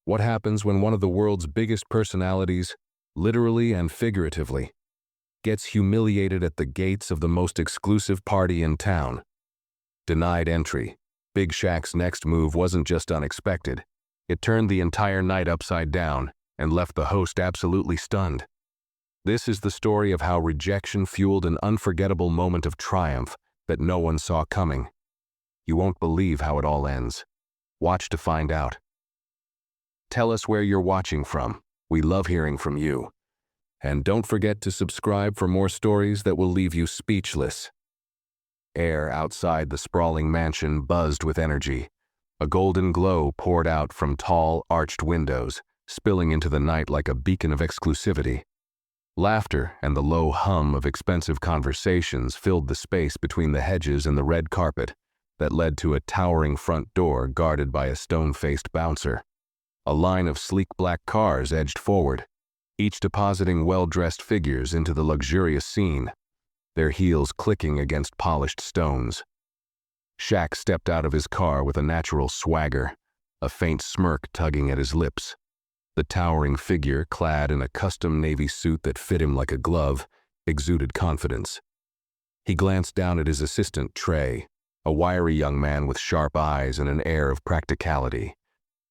What happens when one of the world's biggest personalities, literally and figuratively, gets humiliated at the gates of the most exclusive party in town? Denied entry. Big Shaq's next move wasn't just unexpected. It turned the entire night upside down and left the host absolutely stunned. This is the story of how rejection fueled an unforgettable moment of triumph that no one saw coming. You won't believe how it all ends. Watch to find out. Tell us where you're watching from. We love hearing from you. And don't forget to subscribe for more stories that will leave you speechless. Air outside the sprawling mansion buzzed with energy. A golden glow poured out from tall, arched windows, spilling into the night like a beacon of exclusivity. Laughter and the low hum of expensive conversations filled the space between the hedges and the red carpet that led to a towering front door guarded by a stone-faced bouncer. A line of sleek black cars edged forward, each depositing well-dressed figures into the luxurious scene, their heels clicking against polished stones. Shaq stepped out of his car with a natural swagger, a faint smirk tugging at his lips. The towering figure, clad in a custom navy suit that fit him like a glove, exuded confidence. He glanced down at his assistant, Trey, a wiry young man with sharp eyes and an air of practicality.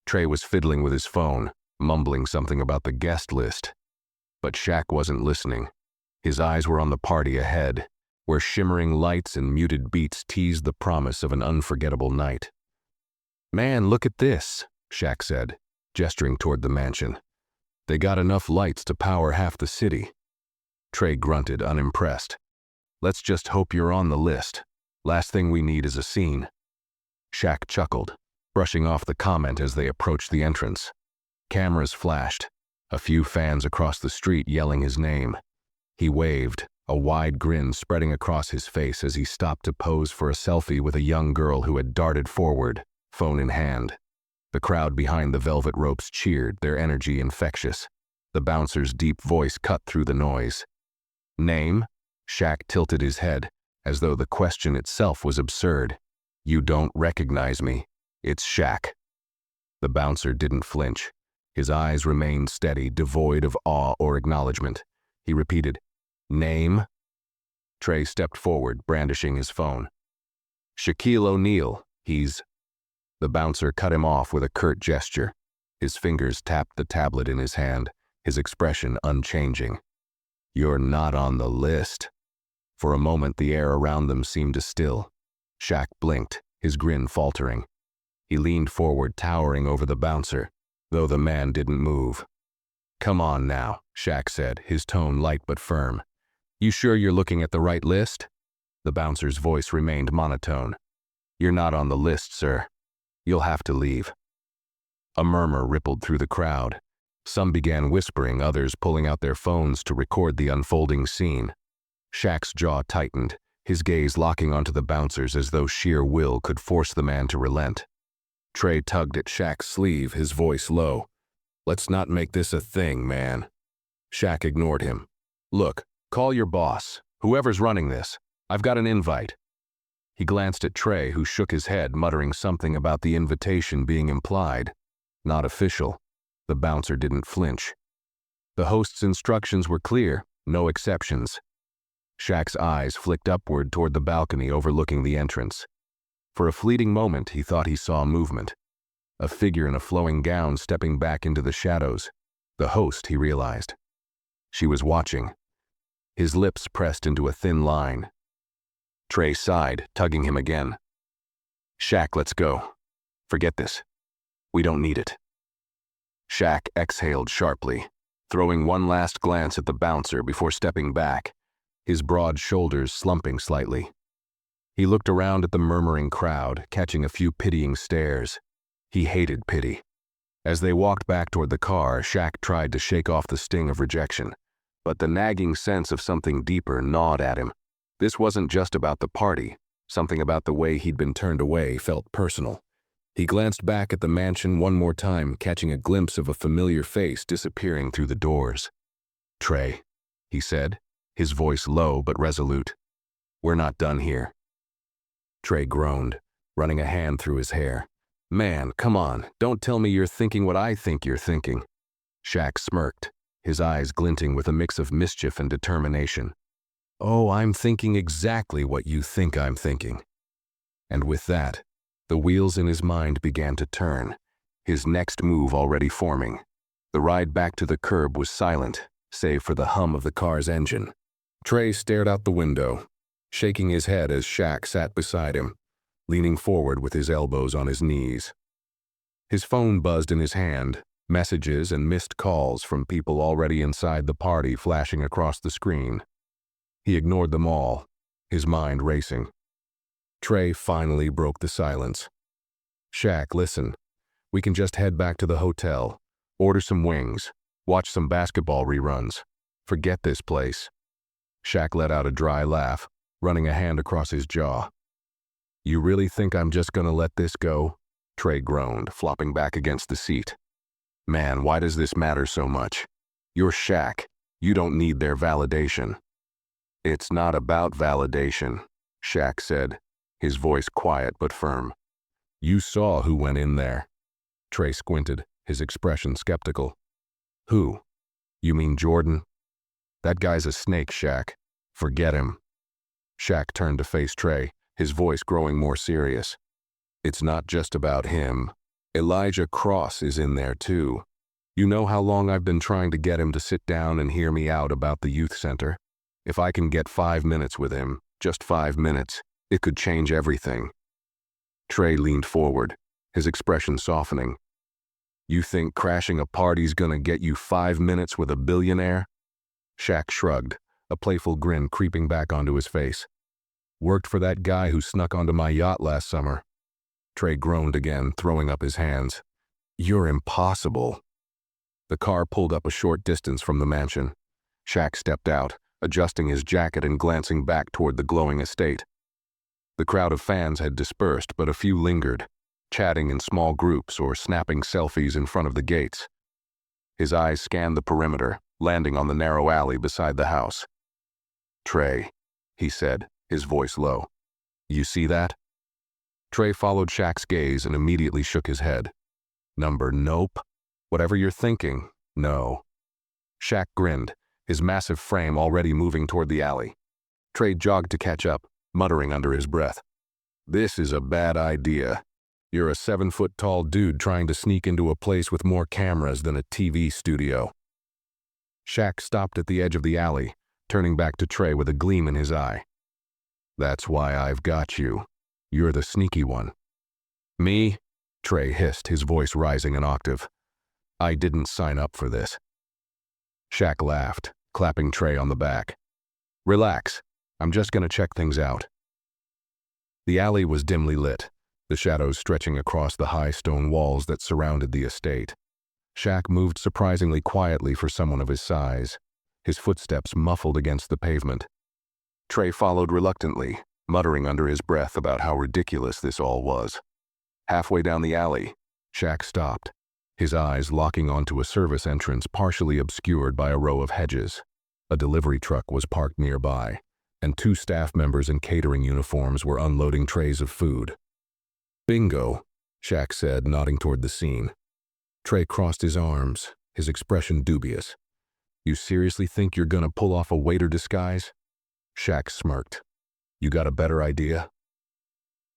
Trey was fiddling with his phone, mumbling something about the guest list. But Shaq wasn't listening. His eyes were on the party ahead, where shimmering lights and muted beats teased the promise of an unforgettable night. "Man, look at this," Shaq said, gesturing toward the mansion. "They got enough lights to power half the city." Trey grunted, unimpressed. "Let's just hope you're on the list. Last thing we need is a scene." Shaq chuckled, brushing off the comment as they approached the entrance. Cameras flashed, a few fans across the street yelling his name. He waved, a wide grin spreading across his face as he stopped to pose for a selfie with a young girl who had darted forward, phone in hand. The crowd behind the velvet ropes cheered, their energy infectious. The bouncer's deep voice cut through the noise. "Name?" Shaq tilted his head, as though the question itself was absurd. "You don't recognize me. It's Shaq." The bouncer didn't flinch. His eyes remained steady, devoid of awe or acknowledgement. He repeated, "Name?" Trey stepped forward, brandishing his phone. "Shaquille O'Neal, he's—" The bouncer cut him off with a curt gesture. His fingers tapped the tablet in his hand, his expression unchanging. "You're not on the list." For a moment, the air around them seemed to still. Shaq blinked, his grin faltering. He leaned forward, towering over the bouncer, though the man didn't move. "Come on now," Shaq said, his tone light but firm. "You sure you're looking at the right list?" The bouncer's voice remained monotone. "You're not on the list, sir. You'll have to leave." A murmur rippled through the crowd. Some began whispering, others pulling out their phones to record the unfolding scene. Shaq's jaw tightened, his gaze locking onto the bouncers as though sheer will could force the man to relent. Trey tugged at Shaq's sleeve, his voice low. "Let's not make this a thing, man." Shaq ignored him. "Look, call your boss, whoever's running this. I've got an invite." He glanced at Trey, who shook his head, muttering something about the invitation being implied. Not official. The bouncer didn't flinch. The host's instructions were clear, no exceptions. Shaq's eyes flicked upward toward the balcony overlooking the entrance. For a fleeting moment, he thought he saw movement. A figure in a flowing gown stepping back into the shadows. The host, he realized. She was watching. His lips pressed into a thin line. Trey sighed, tugging him again. "Shaq, let's go. Forget this. We don't need it." Shaq exhaled sharply, throwing one last glance at the bouncer before stepping back, his broad shoulders slumping slightly. He looked around at the murmuring crowd, catching a few pitying stares. He hated pity. As they walked back toward the car, Shaq tried to shake off the sting of rejection, but the nagging sense of something deeper gnawed at him. This wasn't just about the party. Something about the way he'd been turned away felt personal. He glanced back at the mansion one more time, catching a glimpse of a familiar face disappearing through the doors. "Trey," he said, his voice low but resolute. "We're not done here." Trey groaned, running a hand through his hair. Man, come on, don't tell me you're thinking what I think you're thinking. Shaq smirked, his eyes glinting with a mix of mischief and determination. Oh, I'm thinking exactly what you think I'm thinking. And with that, the wheels in his mind began to turn, his next move already forming. The ride back to the curb was silent, save for the hum of the car's engine. Trey stared out the window, shaking his head as Shaq sat beside him, leaning forward with his elbows on his knees. His phone buzzed in his hand, messages and missed calls from people already inside the party flashing across the screen. He ignored them all, his mind racing. Trey finally broke the silence. Shaq, listen, we can just head back to the hotel, order some wings, watch some basketball reruns. Forget this place. Shaq let out a dry laugh, running a hand across his jaw. You really think I'm just gonna let this go? Trey groaned, flopping back against the seat. Man, why does this matter so much? You're Shaq. You don't need their validation. It's not about validation, Shaq said, his voice quiet but firm. You saw who went in there. Trey squinted, his expression skeptical. Who? You mean Jordan? That guy's a snake, Shaq. Forget him. Shaq turned to face Trey, his voice growing more serious. It's not just about him. Elijah Cross is in there too. You know how long I've been trying to get him to sit down and hear me out about the youth center? If I can get 5 minutes with him, just 5 minutes, it could change everything. Trey leaned forward, his expression softening. You think crashing a party's gonna get you 5 minutes with a billionaire? Shaq shrugged, a playful grin creeping back onto his face. Worked for that guy who snuck onto my yacht last summer. Trey groaned again, throwing up his hands. You're impossible. The car pulled up a short distance from the mansion. Shaq stepped out, adjusting his jacket and glancing back toward the glowing estate. The crowd of fans had dispersed, but a few lingered, chatting in small groups or snapping selfies in front of the gates. His eyes scanned the perimeter, landing on the narrow alley beside the house. Trey, he said, his voice low. You see that? Trey followed Shaq's gaze and immediately shook his head. Nope. Whatever you're thinking, no. Shaq grinned, his massive frame already moving toward the alley. Trey jogged to catch up, muttering under his breath. This is a bad idea. You're a 7-foot-tall dude trying to sneak into a place with more cameras than a TV studio. Shaq stopped at the edge of the alley, turning back to Trey with a gleam in his eye. That's why I've got you. You're the sneaky one. Me? Trey hissed, his voice rising an octave. I didn't sign up for this. Shaq laughed, clapping Trey on the back. Relax. I'm just gonna check things out. The alley was dimly lit, the shadows stretching across the high stone walls that surrounded the estate. Shaq moved surprisingly quietly for someone of his size, his footsteps muffled against the pavement. Trey followed reluctantly, muttering under his breath about how ridiculous this all was. Halfway down the alley, Shaq stopped, his eyes locking onto a service entrance partially obscured by a row of hedges. A delivery truck was parked nearby, and 2 staff members in catering uniforms were unloading trays of food. Bingo, Shaq said, nodding toward the scene. Trey crossed his arms, his expression dubious. You seriously think you're gonna pull off a waiter disguise? Shaq smirked. You got a better idea?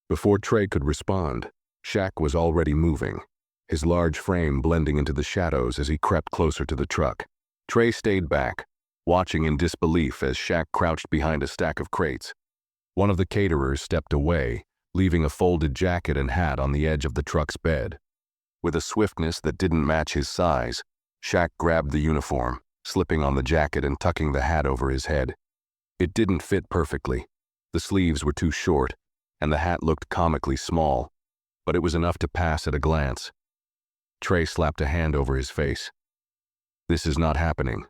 Before Trey could respond, Shaq was already moving, his large frame blending into the shadows as he crept closer to the truck. Trey stayed back, watching in disbelief as Shaq crouched behind a stack of crates. One of the caterers stepped away, leaving a folded jacket and hat on the edge of the truck's bed. With a swiftness that didn't match his size, Shaq grabbed the uniform, slipping on the jacket and tucking the hat over his head. It didn't fit perfectly. The sleeves were too short, and the hat looked comically small, but it was enough to pass at a glance. Trey slapped a hand over his face. This is not happening.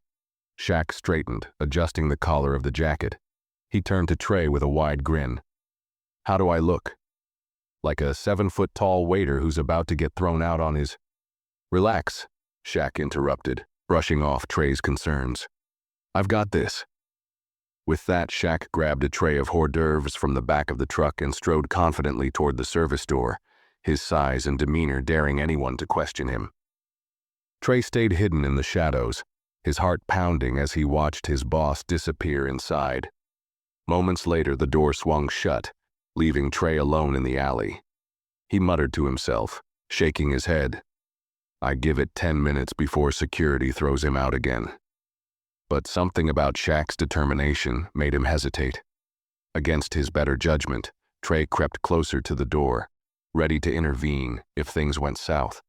Shaq straightened, adjusting the collar of the jacket. He turned to Trey with a wide grin. How do I look? Like a 7-foot-tall waiter who's about to get thrown out on his... Relax, Shaq interrupted, brushing off Trey's concerns. I've got this. With that, Shaq grabbed a tray of hors d'oeuvres from the back of the truck and strode confidently toward the service door, his size and demeanor daring anyone to question him. Trey stayed hidden in the shadows, his heart pounding as he watched his boss disappear inside. Moments later, the door swung shut, leaving Trey alone in the alley. He muttered to himself, shaking his head. I give it 10 minutes before security throws him out again. But something about Shaq's determination made him hesitate. Against his better judgment, Trey crept closer to the door, ready to intervene if things went south.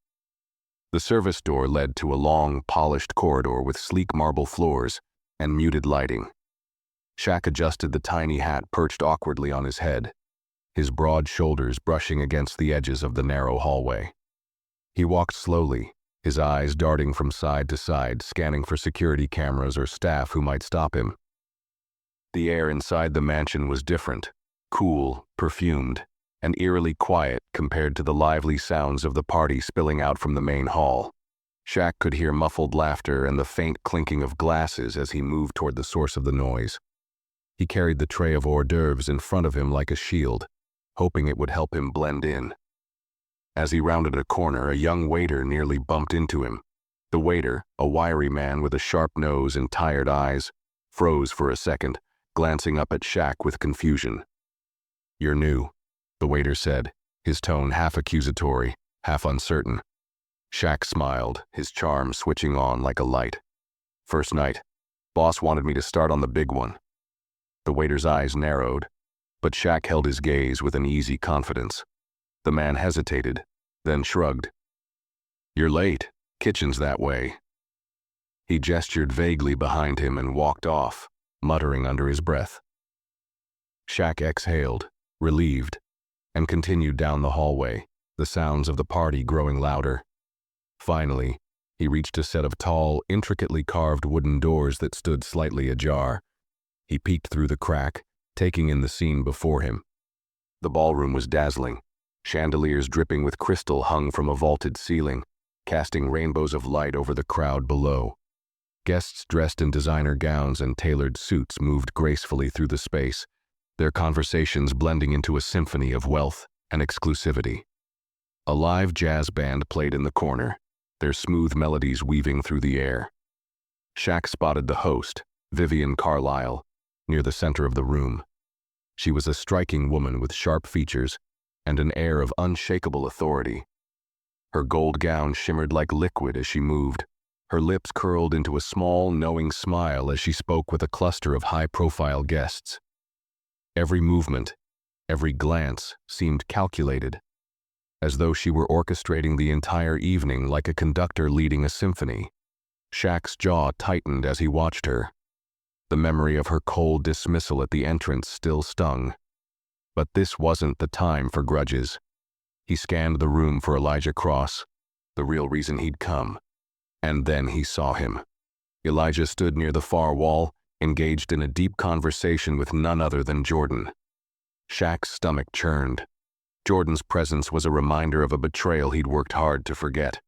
The service door led to a long, polished corridor with sleek marble floors and muted lighting. Shaq adjusted the tiny hat perched awkwardly on his head, his broad shoulders brushing against the edges of the narrow hallway. He walked slowly, his eyes darting from side to side, scanning for security cameras or staff who might stop him. The air inside the mansion was different, cool, perfumed, and eerily quiet compared to the lively sounds of the party spilling out from the main hall. Shaq could hear muffled laughter and the faint clinking of glasses as he moved toward the source of the noise. He carried the tray of hors d'oeuvres in front of him like a shield, hoping it would help him blend in. As he rounded a corner, a young waiter nearly bumped into him. The waiter, a wiry man with a sharp nose and tired eyes, froze for a second, glancing up at Shaq with confusion. "You're new," the waiter said, his tone half accusatory, half uncertain. Shaq smiled, his charm switching on like a light. "First night. Boss wanted me to start on the big one." The waiter's eyes narrowed, but Shaq held his gaze with an easy confidence. The man hesitated, then shrugged. "You're late. Kitchen's that way." He gestured vaguely behind him and walked off, muttering under his breath. Shaq exhaled, relieved, and continued down the hallway, the sounds of the party growing louder. Finally, he reached a set of tall, intricately carved wooden doors that stood slightly ajar. He peeked through the crack, taking in the scene before him. The ballroom was dazzling. Chandeliers dripping with crystal hung from a vaulted ceiling, casting rainbows of light over the crowd below. Guests dressed in designer gowns and tailored suits moved gracefully through the space, their conversations blending into a symphony of wealth and exclusivity. A live jazz band played in the corner, their smooth melodies weaving through the air. Shaq spotted the host, Vivian Carlisle, near the center of the room. She was a striking woman with sharp features and an air of unshakable authority. Her gold gown shimmered like liquid as she moved, her lips curled into a small, knowing smile as she spoke with a cluster of high-profile guests. Every movement, every glance seemed calculated, as though she were orchestrating the entire evening like a conductor leading a symphony. Shaq's jaw tightened as he watched her. The memory of her cold dismissal at the entrance still stung. But this wasn't the time for grudges. He scanned the room for Elijah Cross, the real reason he'd come. And then he saw him. Elijah stood near the far wall, engaged in a deep conversation with none other than Jordan. Shaq's stomach churned. Jordan's presence was a reminder of a betrayal he'd worked hard to forget.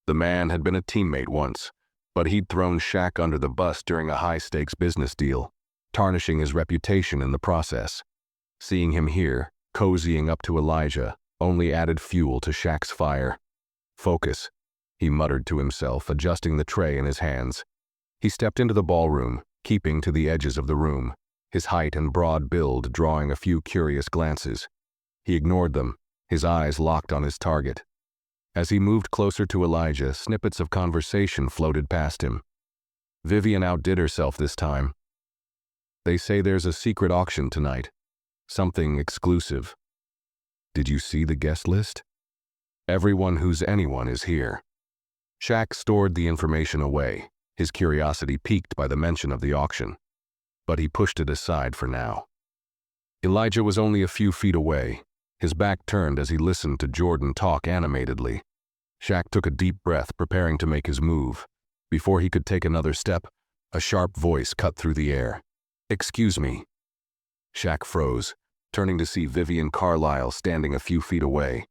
The man had been a teammate once, but he'd thrown Shaq under the bus during a high-stakes business deal, tarnishing his reputation in the process. Seeing him here, cozying up to Elijah, only added fuel to Shaq's fire. "Focus," he muttered to himself, adjusting the tray in his hands. He stepped into the ballroom, keeping to the edges of the room, his height and broad build drawing a few curious glances. He ignored them, his eyes locked on his target. As he moved closer to Elijah, snippets of conversation floated past him. Vivian outdid herself this time. "They say there's a secret auction tonight. Something exclusive. Did you see the guest list? Everyone who's anyone is here." Shaq stored the information away, his curiosity piqued by the mention of the auction. But he pushed it aside for now. Elijah was only a few feet away, his back turned as he listened to Jordan talk animatedly. Shaq took a deep breath, preparing to make his move. Before he could take another step, a sharp voice cut through the air. "Excuse me." Shaq froze, turning to see Vivian Carlisle standing a few feet away.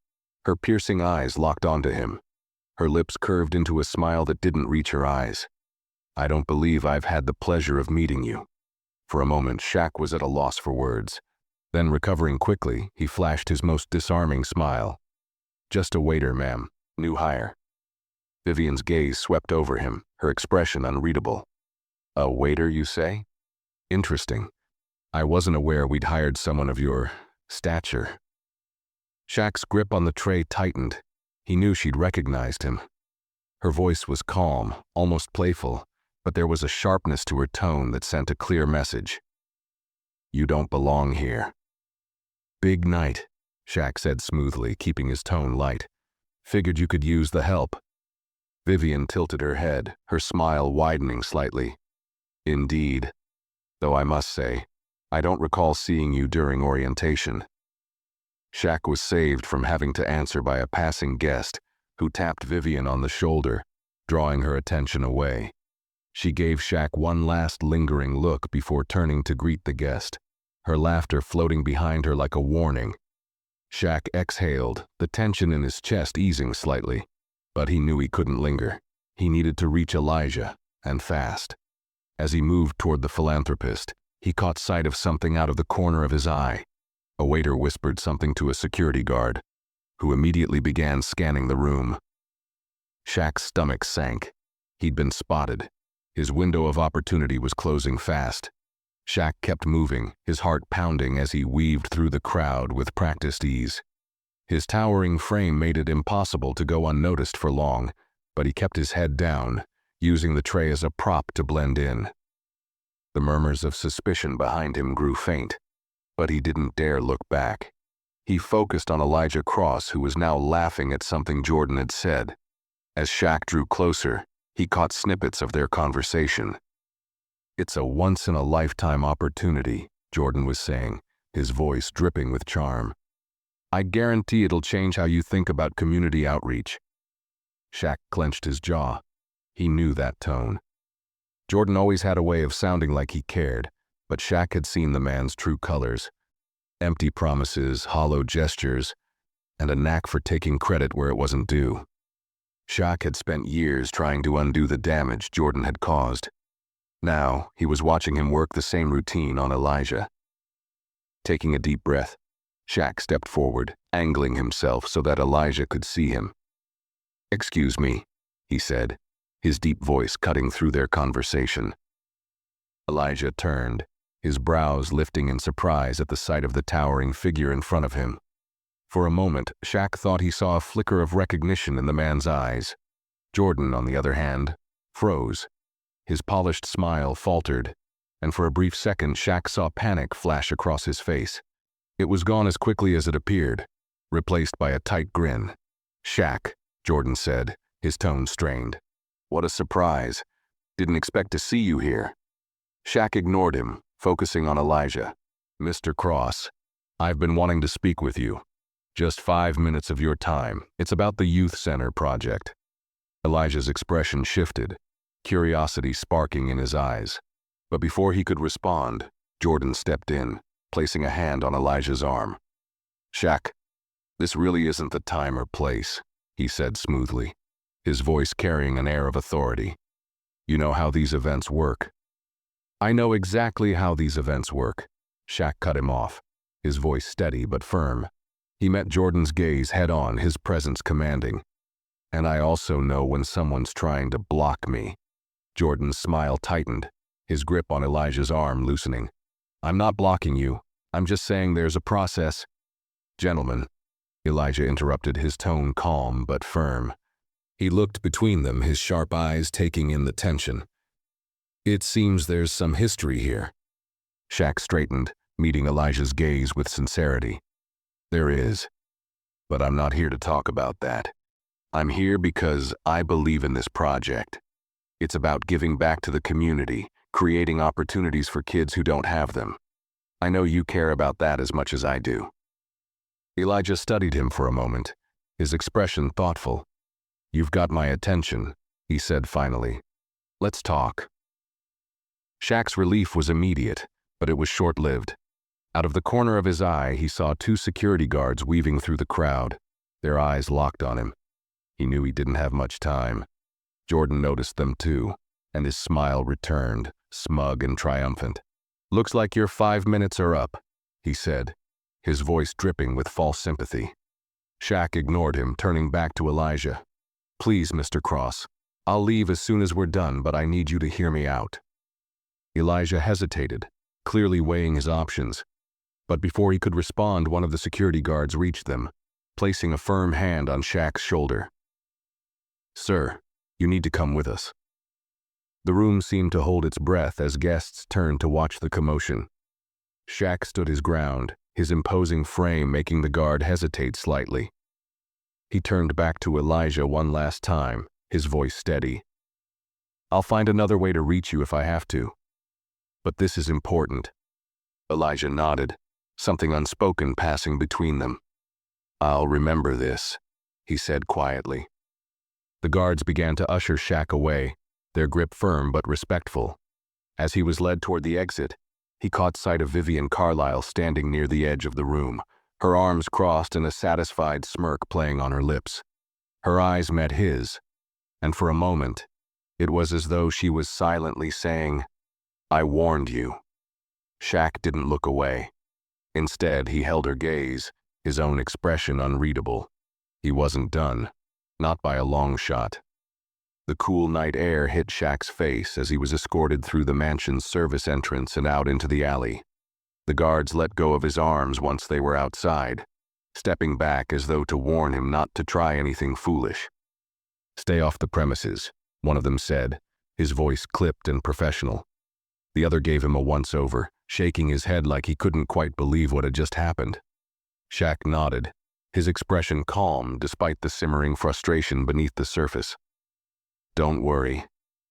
Her piercing eyes locked onto him. Her lips curved into a smile that didn't reach her eyes. "I don't believe I've had the pleasure of meeting you." For a moment, Shaq was at a loss for words. Then, recovering quickly, he flashed his most disarming smile. Just a waiter, ma'am. New hire. Vivian's gaze swept over him, her expression unreadable. A waiter, you say? Interesting. I wasn't aware we'd hired someone of your stature. Shaq's grip on the tray tightened. He knew she'd recognized him. Her voice was calm, almost playful, but there was a sharpness to her tone that sent a clear message. You don't belong here. Big night, Shaq said smoothly, keeping his tone light. Figured you could use the help. Vivian tilted her head, her smile widening slightly. Indeed. Though I must say, I don't recall seeing you during orientation. Shaq was saved from having to answer by a passing guest who tapped Vivian on the shoulder, drawing her attention away. She gave Shaq one last lingering look before turning to greet the guest, her laughter floating behind her like a warning. Shaq exhaled, the tension in his chest easing slightly, but he knew he couldn't linger. He needed to reach Elijah, and fast. As he moved toward the philanthropist, he caught sight of something out of the corner of his eye. A waiter whispered something to a security guard, who immediately began scanning the room. Shaq's stomach sank. He'd been spotted. His window of opportunity was closing fast. Shaq kept moving, his heart pounding as he weaved through the crowd with practiced ease. His towering frame made it impossible to go unnoticed for long, but he kept his head down, using the tray as a prop to blend in. The murmurs of suspicion behind him grew faint, but he didn't dare look back. He focused on Elijah Cross, who was now laughing at something Jordan had said. As Shaq drew closer, he caught snippets of their conversation. It's a once-in-a-lifetime opportunity, Jordan was saying, his voice dripping with charm. I guarantee it'll change how you think about community outreach. Shaq clenched his jaw. He knew that tone. Jordan always had a way of sounding like he cared, but Shaq had seen the man's true colors. Empty promises, hollow gestures, and a knack for taking credit where it wasn't due. Shaq had spent years trying to undo the damage Jordan had caused. Now, he was watching him work the same routine on Elijah. Taking a deep breath, Shaq stepped forward, angling himself so that Elijah could see him. Excuse me, he said, his deep voice cutting through their conversation. Elijah turned, his brows lifting in surprise at the sight of the towering figure in front of him. For a moment, Shaq thought he saw a flicker of recognition in the man's eyes. Jordan, on the other hand, froze. His polished smile faltered, and for a brief second Shaq saw panic flash across his face. It was gone as quickly as it appeared, replaced by a tight grin. Shaq, Jordan said, his tone strained. What a surprise. Didn't expect to see you here. Shaq ignored him, focusing on Elijah. Mr. Cross, I've been wanting to speak with you. Just 5 minutes of your time. It's about the youth center project. Elijah's expression shifted, curiosity sparking in his eyes. But before he could respond, Jordan stepped in, placing a hand on Elijah's arm. Shaq, this really isn't the time or place, he said smoothly, his voice carrying an air of authority. You know how these events work. I know exactly how these events work. Shaq cut him off, his voice steady but firm. He met Jordan's gaze head-on, his presence commanding. And I also know when someone's trying to block me. Jordan's smile tightened, his grip on Elijah's arm loosening. I'm not blocking you. I'm just saying there's a process. Gentlemen, Elijah interrupted, his tone calm but firm. He looked between them, his sharp eyes taking in the tension. It seems there's some history here. Shaq straightened, meeting Elijah's gaze with sincerity. There is. But I'm not here to talk about that. I'm here because I believe in this project. It's about giving back to the community, creating opportunities for kids who don't have them. I know you care about that as much as I do. Elijah studied him for a moment, his expression thoughtful. You've got my attention, he said finally. Let's talk. Shaq's relief was immediate, but it was short-lived. Out of the corner of his eye, he saw 2 security guards weaving through the crowd, their eyes locked on him. He knew he didn't have much time. Jordan noticed them too, and his smile returned, smug and triumphant. Looks like your 5 minutes are up, he said, his voice dripping with false sympathy. Shaq ignored him, turning back to Elijah. Please, Mr. Cross. I'll leave as soon as we're done, but I need you to hear me out. Elijah hesitated, clearly weighing his options. But before he could respond, one of the security guards reached them, placing a firm hand on Shaq's shoulder. Sir, you need to come with us. The room seemed to hold its breath as guests turned to watch the commotion. Shaq stood his ground, his imposing frame making the guard hesitate slightly. He turned back to Elijah one last time, his voice steady. I'll find another way to reach you if I have to. But this is important. Elijah nodded, something unspoken passing between them. I'll remember this, he said quietly. The guards began to usher Shaq away, their grip firm but respectful. As he was led toward the exit, he caught sight of Vivian Carlyle standing near the edge of the room, her arms crossed and a satisfied smirk playing on her lips. Her eyes met his, and for a moment, it was as though she was silently saying, I warned you. Shaq didn't look away. Instead, he held her gaze, his own expression unreadable. He wasn't done, not by a long shot. The cool night air hit Shaq's face as he was escorted through the mansion's service entrance and out into the alley. The guards let go of his arms once they were outside, stepping back as though to warn him not to try anything foolish. Stay off the premises, one of them said, his voice clipped and professional. The other gave him a once-over, shaking his head like he couldn't quite believe what had just happened. Shaq nodded, his expression calm despite the simmering frustration beneath the surface. Don't worry,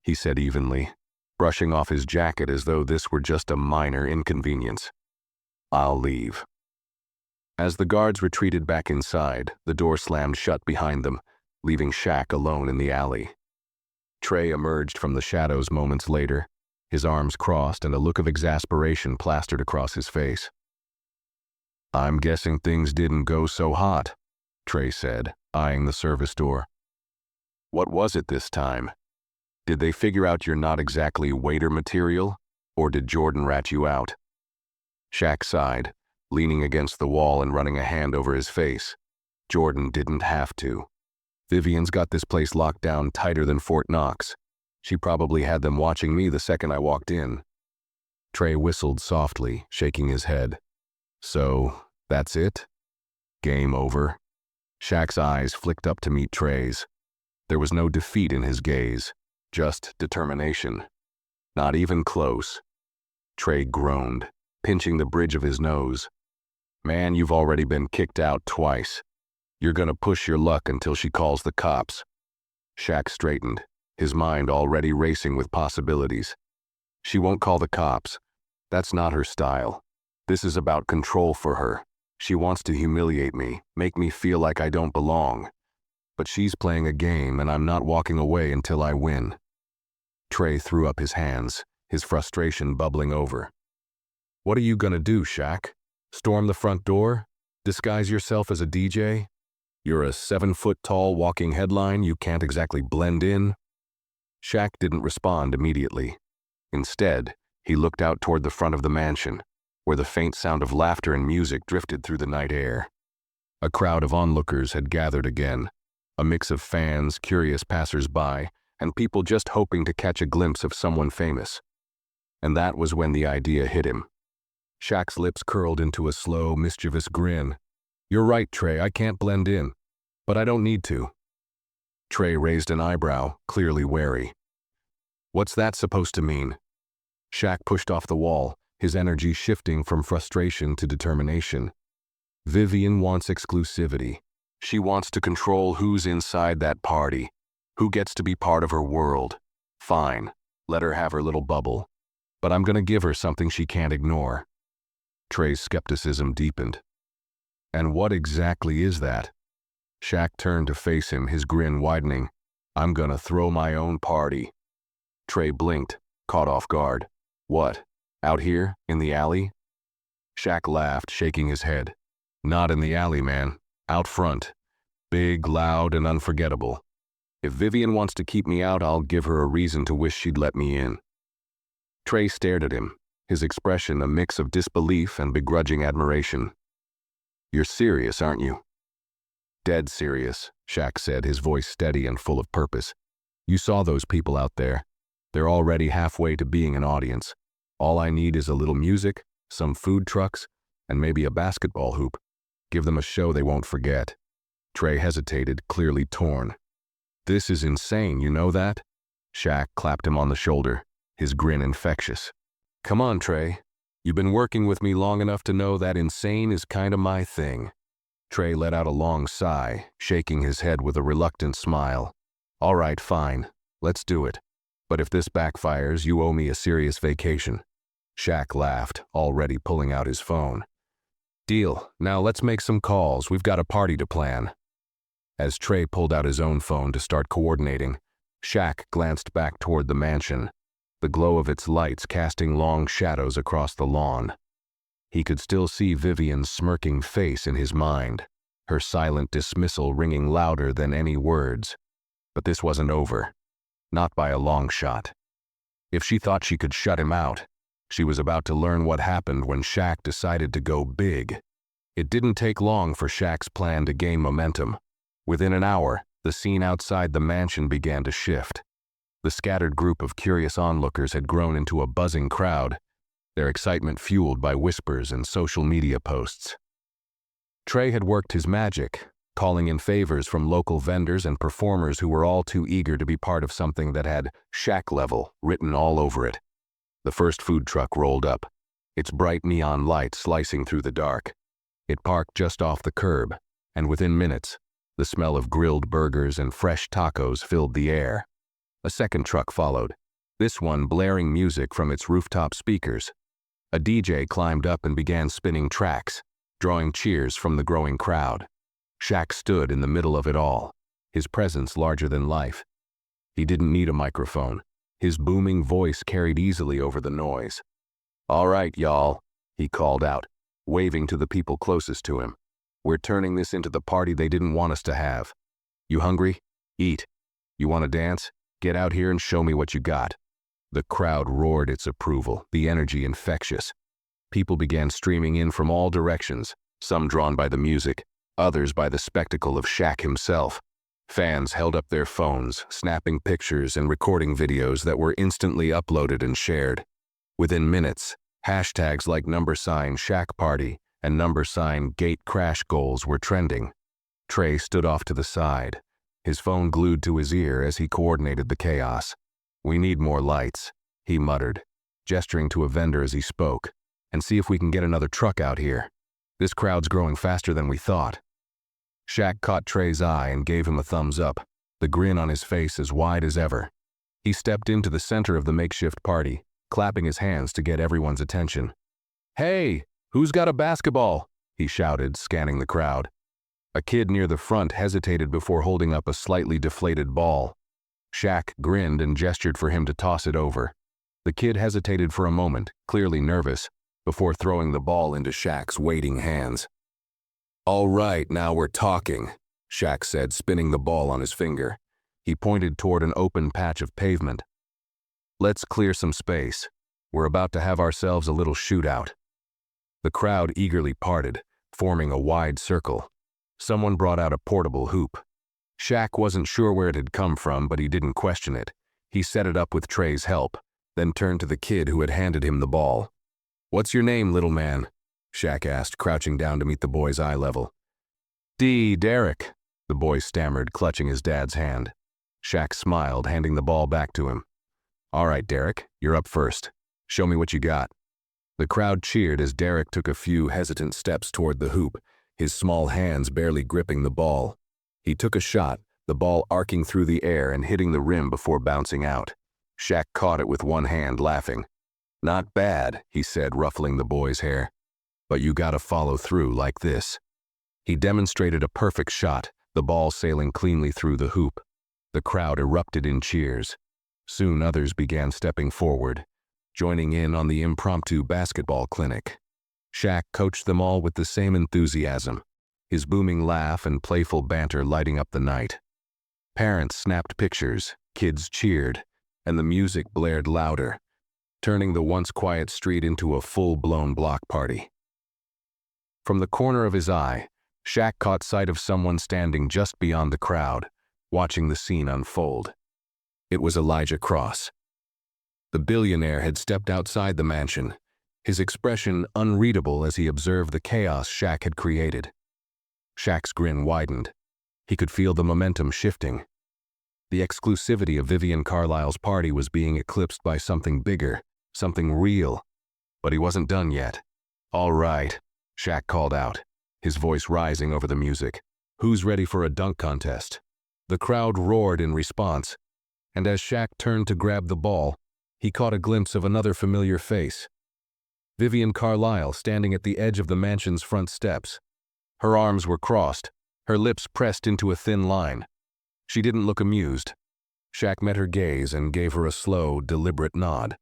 he said evenly, brushing off his jacket as though this were just a minor inconvenience. I'll leave. As the guards retreated back inside, the door slammed shut behind them, leaving Shaq alone in the alley. Trey emerged from the shadows moments later, his arms crossed and a look of exasperation plastered across his face. I'm guessing things didn't go so hot, Trey said, eyeing the service door. What was it this time? Did they figure out you're not exactly waiter material, or did Jordan rat you out? Shaq sighed, leaning against the wall and running a hand over his face. Jordan didn't have to. Vivian's got this place locked down tighter than Fort Knox. She probably had them watching me the second I walked in. Trey whistled softly, shaking his head. So, that's it? Game over? Shaq's eyes flicked up to meet Trey's. There was no defeat in his gaze, just determination. Not even close. Trey groaned, pinching the bridge of his nose. Man, you've already been kicked out twice. You're gonna push your luck until she calls the cops. Shaq straightened, his mind already racing with possibilities. She won't call the cops. That's not her style. This is about control for her. She wants to humiliate me, make me feel like I don't belong. But she's playing a game and I'm not walking away until I win. Trey threw up his hands, his frustration bubbling over. What are you gonna do, Shaq? Storm the front door? Disguise yourself as a DJ? You're a 7-foot-tall walking headline, you can't exactly blend in? Shaq didn't respond immediately. Instead, he looked out toward the front of the mansion, where the faint sound of laughter and music drifted through the night air. A crowd of onlookers had gathered again, a mix of fans, curious passers-by, and people just hoping to catch a glimpse of someone famous. And that was when the idea hit him. Shaq's lips curled into a slow, mischievous grin. You're right, Trey, I can't blend in. But I don't need to. Trey raised an eyebrow, clearly wary. What's that supposed to mean? Shaq pushed off the wall, his energy shifting from frustration to determination. Vivian wants exclusivity. She wants to control who's inside that party, who gets to be part of her world. Fine, let her have her little bubble. But I'm gonna give her something she can't ignore. Trey's skepticism deepened. And what exactly is that? Shaq turned to face him, his grin widening. I'm gonna throw my own party. Trey blinked, caught off guard. What? Out here? In the alley? Shaq laughed, shaking his head. Not in the alley, man. Out front. Big, loud, and unforgettable. If Vivian wants to keep me out, I'll give her a reason to wish she'd let me in. Trey stared at him, his expression a mix of disbelief and begrudging admiration. You're serious, aren't you? Dead serious, Shaq said, his voice steady and full of purpose. You saw those people out there. They're already halfway to being an audience. All I need is a little music, some food trucks, and maybe a basketball hoop. Give them a show they won't forget. Trey hesitated, clearly torn. This is insane, you know that? Shaq clapped him on the shoulder, his grin infectious. Come on, Trey. You've been working with me long enough to know that insane is kinda my thing. Trey let out a long sigh, shaking his head with a reluctant smile. All right, fine. Let's do it. But if this backfires, you owe me a serious vacation. Shaq laughed, already pulling out his phone. Deal. Now let's make some calls. We've got a party to plan. As Trey pulled out his own phone to start coordinating, Shaq glanced back toward the mansion, the glow of its lights casting long shadows across the lawn. He could still see Vivian's smirking face in his mind, her silent dismissal ringing louder than any words. But this wasn't over. Not by a long shot. If she thought she could shut him out, she was about to learn what happened when Shaq decided to go big. It didn't take long for Shaq's plan to gain momentum. Within an hour, the scene outside the mansion began to shift. The scattered group of curious onlookers had grown into a buzzing crowd, their excitement fueled by whispers and social media posts. Trey had worked his magic, calling in favors from local vendors and performers who were all too eager to be part of something that had Shaq Level written all over it. The first food truck rolled up, its bright neon light slicing through the dark. It parked just off the curb, and within minutes, the smell of grilled burgers and fresh tacos filled the air. A second truck followed, this one blaring music from its rooftop speakers. A DJ climbed up and began spinning tracks, drawing cheers from the growing crowd. Shaq stood in the middle of it all, his presence larger than life. He didn't need a microphone. His booming voice carried easily over the noise. All right, y'all, he called out, waving to the people closest to him. We're turning this into the party they didn't want us to have. You hungry? Eat. You want to dance? Get out here and show me what you got. The crowd roared its approval, the energy infectious. People began streaming in from all directions, some drawn by the music, others by the spectacle of Shaq himself. Fans held up their phones, snapping pictures and recording videos that were instantly uploaded and shared. Within minutes, hashtags like #ShaqParty and #GateCrashGoals were trending. Trey stood off to the side, his phone glued to his ear as he coordinated the chaos. We need more lights, he muttered, gesturing to a vendor as he spoke, and see if we can get another truck out here. This crowd's growing faster than we thought. Shaq caught Trey's eye and gave him a thumbs up, the grin on his face as wide as ever. He stepped into the center of the makeshift party, clapping his hands to get everyone's attention. Hey, who's got a basketball? He shouted, scanning the crowd. A kid near the front hesitated before holding up a slightly deflated ball. Shaq grinned and gestured for him to toss it over. The kid hesitated for a moment, clearly nervous, before throwing the ball into Shaq's waiting hands. All right, now we're talking, Shaq said, spinning the ball on his finger. He pointed toward an open patch of pavement. Let's clear some space. We're about to have ourselves a little shootout. The crowd eagerly parted, forming a wide circle. Someone brought out a portable hoop. Shaq wasn't sure where it had come from, but he didn't question it. He set it up with Trey's help, then turned to the kid who had handed him the ball. What's your name, little man? Shaq asked, crouching down to meet the boy's eye level. Derek, the boy stammered, clutching his dad's hand. Shaq smiled, handing the ball back to him. All right, Derek, you're up first. Show me what you got. The crowd cheered as Derek took a few hesitant steps toward the hoop, his small hands barely gripping the ball. He took a shot, the ball arcing through the air and hitting the rim before bouncing out. Shaq caught it with one hand, laughing. Not bad, he said, ruffling the boy's hair. But you gotta follow through like this. He demonstrated a perfect shot, the ball sailing cleanly through the hoop. The crowd erupted in cheers. Soon others began stepping forward, joining in on the impromptu basketball clinic. Shaq coached them all with the same enthusiasm, his booming laugh and playful banter lighting up the night. Parents snapped pictures, kids cheered, and the music blared louder, turning the once quiet street into a full-blown block party. From the corner of his eye, Shaq caught sight of someone standing just beyond the crowd, watching the scene unfold. It was Elijah Cross. The billionaire had stepped outside the mansion, his expression unreadable as he observed the chaos Shaq had created. Shaq's grin widened. He could feel the momentum shifting. The exclusivity of Vivian Carlisle's party was being eclipsed by something bigger, something real. But he wasn't done yet. "All right," Shaq called out, his voice rising over the music. "Who's ready for a dunk contest?" The crowd roared in response, and as Shaq turned to grab the ball, he caught a glimpse of another familiar face. Vivian Carlisle standing at the edge of the mansion's front steps. Her arms were crossed, her lips pressed into a thin line. She didn't look amused. Shaq met her gaze and gave her a slow, deliberate nod.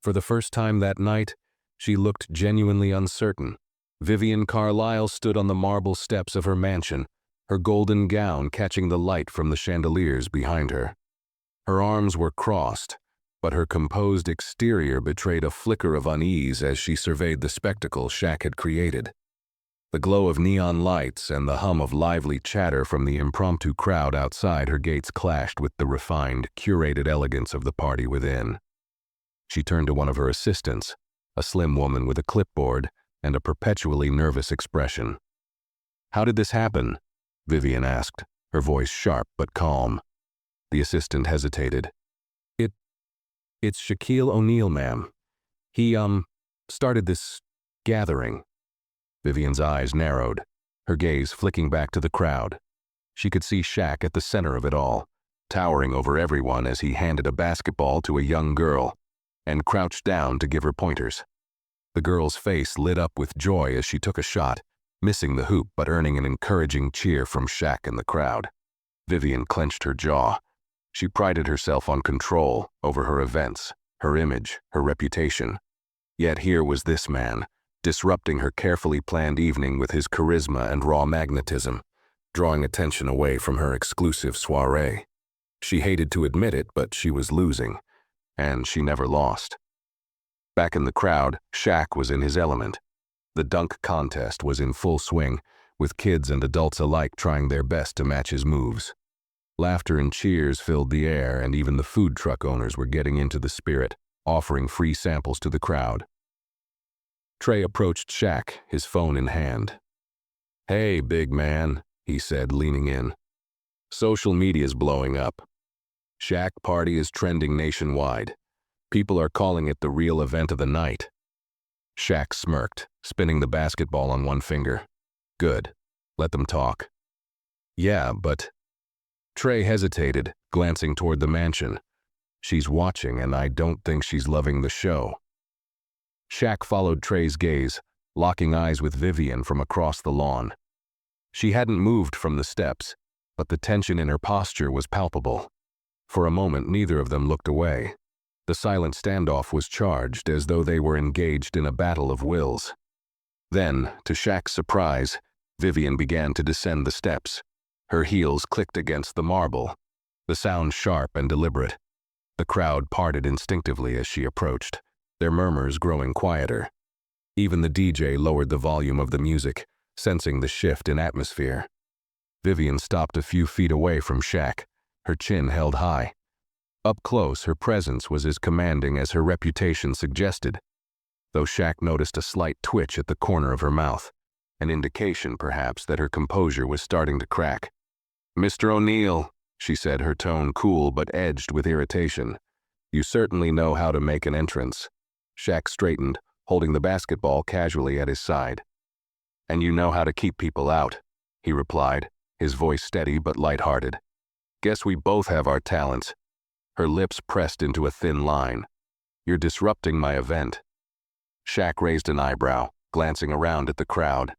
For the first time that night, she looked genuinely uncertain. Vivian Carlisle stood on the marble steps of her mansion, her golden gown catching the light from the chandeliers behind her. Her arms were crossed, but her composed exterior betrayed a flicker of unease as she surveyed the spectacle Shaq had created. The glow of neon lights and the hum of lively chatter from the impromptu crowd outside her gates clashed with the refined, curated elegance of the party within. She turned to one of her assistants, a slim woman with a clipboard and a perpetually nervous expression. "How did this happen?" Vivian asked, her voice sharp but calm. The assistant hesitated. It's Shaquille O'Neal, ma'am. He, started this gathering." Vivian's eyes narrowed, her gaze flicking back to the crowd. She could see Shaq at the center of it all, towering over everyone as he handed a basketball to a young girl and crouched down to give her pointers. The girl's face lit up with joy as she took a shot, missing the hoop but earning an encouraging cheer from Shaq and the crowd. Vivian clenched her jaw. She prided herself on control over her events, her image, her reputation. Yet here was this man, disrupting her carefully planned evening with his charisma and raw magnetism, drawing attention away from her exclusive soiree. She hated to admit it, but she was losing, and she never lost. Back in the crowd, Shaq was in his element. The dunk contest was in full swing, with kids and adults alike trying their best to match his moves. Laughter and cheers filled the air, and even the food truck owners were getting into the spirit, offering free samples to the crowd. Trey approached Shaq, his phone in hand. "Hey, big man," he said, leaning in. "Social media's blowing up. Shaq party is trending nationwide. People are calling it the real event of the night." Shaq smirked, spinning the basketball on one finger. "Good. Let them talk." "Yeah, but..." Trey hesitated, glancing toward the mansion. "She's watching, and I don't think she's loving the show." Shaq followed Trey's gaze, locking eyes with Vivian from across the lawn. She hadn't moved from the steps, but the tension in her posture was palpable. For a moment, neither of them looked away. The silent standoff was charged, as though they were engaged in a battle of wills. Then, to Shaq's surprise, Vivian began to descend the steps. Her heels clicked against the marble, the sound sharp and deliberate. The crowd parted instinctively as she approached, their murmurs growing quieter. Even the DJ lowered the volume of the music, sensing the shift in atmosphere. Vivian stopped a few feet away from Shaq, her chin held high. Up close, her presence was as commanding as her reputation suggested, though Shaq noticed a slight twitch at the corner of her mouth, an indication, perhaps, that her composure was starting to crack. "Mr. O'Neal," she said, her tone cool but edged with irritation. "You certainly know how to make an entrance." Shaq straightened, holding the basketball casually at his side. "And you know how to keep people out," he replied, his voice steady but lighthearted. "Guess we both have our talents." Her lips pressed into a thin line. "You're disrupting my event." Shaq raised an eyebrow, glancing around at the crowd.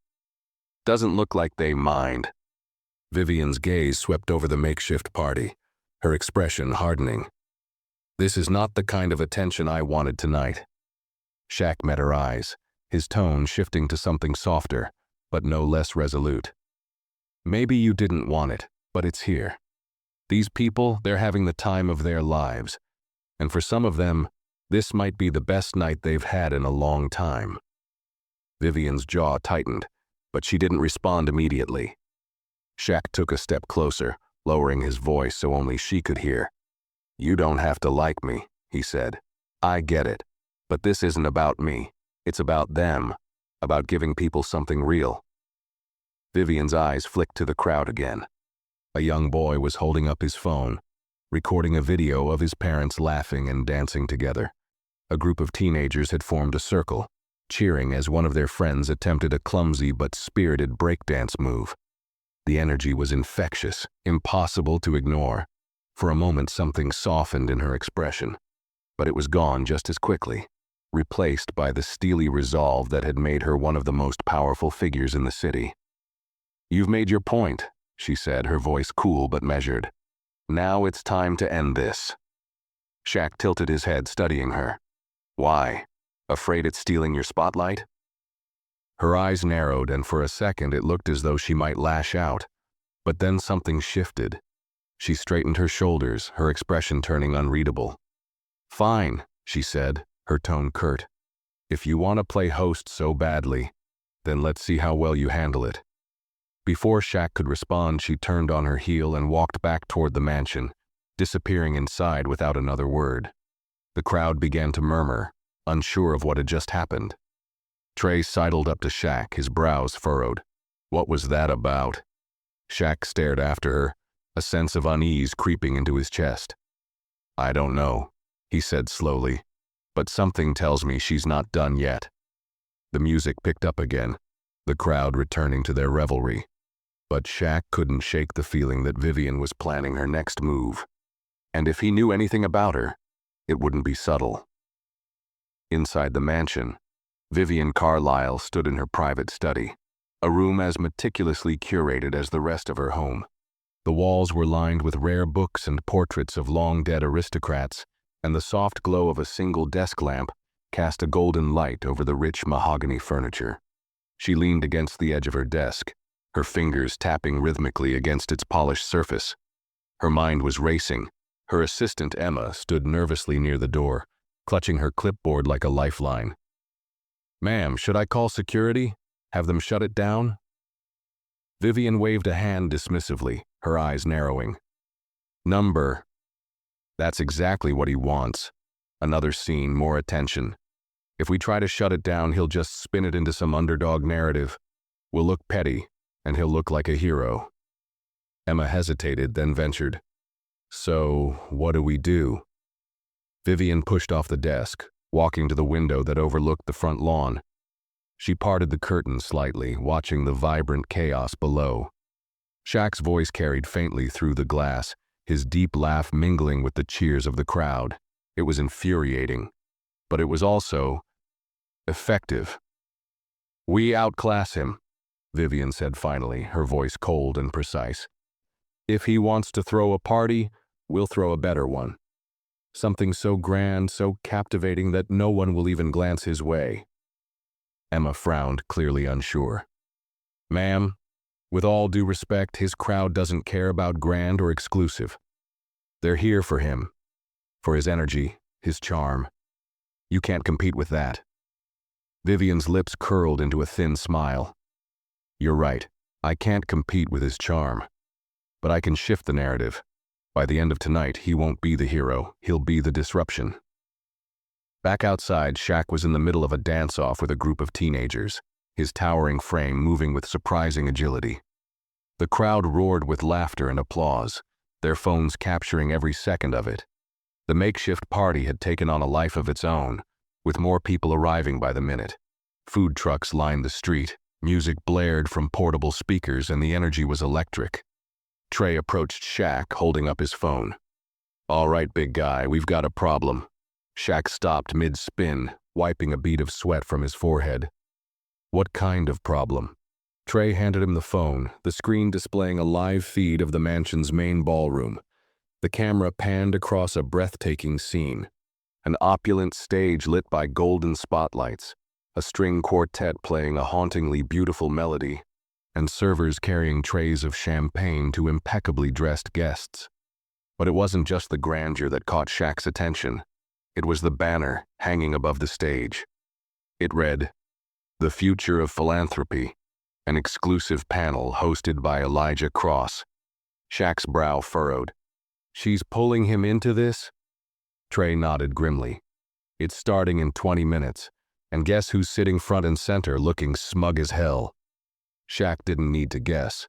"Doesn't look like they mind." Vivian's gaze swept over the makeshift party, her expression hardening. "This is not the kind of attention I wanted tonight." Shaq met her eyes, his tone shifting to something softer, but no less resolute. "Maybe you didn't want it, but it's here. These people, they're having the time of their lives, and for some of them, this might be the best night they've had in a long time." Vivian's jaw tightened, but she didn't respond immediately. Shaq took a step closer, lowering his voice so only she could hear. "You don't have to like me," he said. "I get it. But this isn't about me. It's about them, about giving people something real." Vivian's eyes flicked to the crowd again. A young boy was holding up his phone, recording a video of his parents laughing and dancing together. A group of teenagers had formed a circle, cheering as one of their friends attempted a clumsy but spirited breakdance move. The energy was infectious, impossible to ignore. For a moment, something softened in her expression, but it was gone just as quickly, replaced by the steely resolve that had made her one of the most powerful figures in the city. "You've made your point," she said, her voice cool but measured. "Now it's time to end this." Shaq tilted his head, studying her. "Why? Afraid it's stealing your spotlight?" Her eyes narrowed, and for a second it looked as though she might lash out. But then something shifted. She straightened her shoulders, her expression turning unreadable. "Fine," she said, her tone curt. "If you want to play host so badly, then let's see how well you handle it." Before Shaq could respond, she turned on her heel and walked back toward the mansion, disappearing inside without another word. The crowd began to murmur, unsure of what had just happened. Trey sidled up to Shaq, his brows furrowed. "What was that about?" Shaq stared after her, a sense of unease creeping into his chest. "I don't know," he said slowly, "but something tells me she's not done yet." The music picked up again, the crowd returning to their revelry. But Shaq couldn't shake the feeling that Vivian was planning her next move. And if he knew anything about her, it wouldn't be subtle. Inside the mansion, Vivian Carlyle stood in her private study, a room as meticulously curated as the rest of her home. The walls were lined with rare books and portraits of long-dead aristocrats, and the soft glow of a single desk lamp cast a golden light over the rich mahogany furniture. She leaned against the edge of her desk, her fingers tapping rhythmically against its polished surface. Her mind was racing. Her assistant, Emma, stood nervously near the door, clutching her clipboard like a lifeline. "Ma'am, should I call security? Have them shut it down?" Vivian waved a hand dismissively, her eyes narrowing. "Number." That's exactly what he wants. Another scene, more attention. If we try to shut it down, he'll just spin it into some underdog narrative. We'll look petty, and he'll look like a hero. Emma hesitated, then ventured. "So, what do we do?" Vivian pushed off the desk, walking to the window that overlooked the front lawn. She parted the curtain slightly, watching the vibrant chaos below. Shaq's voice carried faintly through the glass, his deep laugh mingling with the cheers of the crowd. It was infuriating, but it was also effective. "We outclass him," Vivian said finally, her voice cold and precise. "If he wants to throw a party, we'll throw a better one. Something so grand, so captivating that no one will even glance his way." Emma frowned, clearly unsure. "Ma'am, with all due respect, his crowd doesn't care about grand or exclusive. They're here for him, for his energy, his charm. You can't compete with that." Vivian's lips curled into a thin smile. "You're right. I can't compete with his charm. But I can shift the narrative. By the end of tonight, he won't be the hero. He'll be the disruption." Back outside, Shaq was in the middle of a dance-off with a group of teenagers, his towering frame moving with surprising agility. The crowd roared with laughter and applause, their phones capturing every second of it. The makeshift party had taken on a life of its own, with more people arriving by the minute. Food trucks lined the street, music blared from portable speakers, and the energy was electric. Trey approached Shaq, holding up his phone. "All right, big guy, we've got a problem." Shaq stopped mid-spin, wiping a bead of sweat from his forehead. "What kind of problem?" Trey handed him the phone, the screen displaying a live feed of the mansion's main ballroom. The camera panned across a breathtaking scene. An opulent stage lit by golden spotlights, a string quartet playing a hauntingly beautiful melody, and servers carrying trays of champagne to impeccably dressed guests. But it wasn't just the grandeur that caught Shaq's attention. It was the banner hanging above the stage. It read, "The Future of Philanthropy. An exclusive panel hosted by Elijah Cross. Shaq's brow furrowed. She's pulling him into this? Trey nodded grimly. It's starting in 20 minutes, and guess who's sitting front and center looking smug as hell? Shaq didn't need to guess.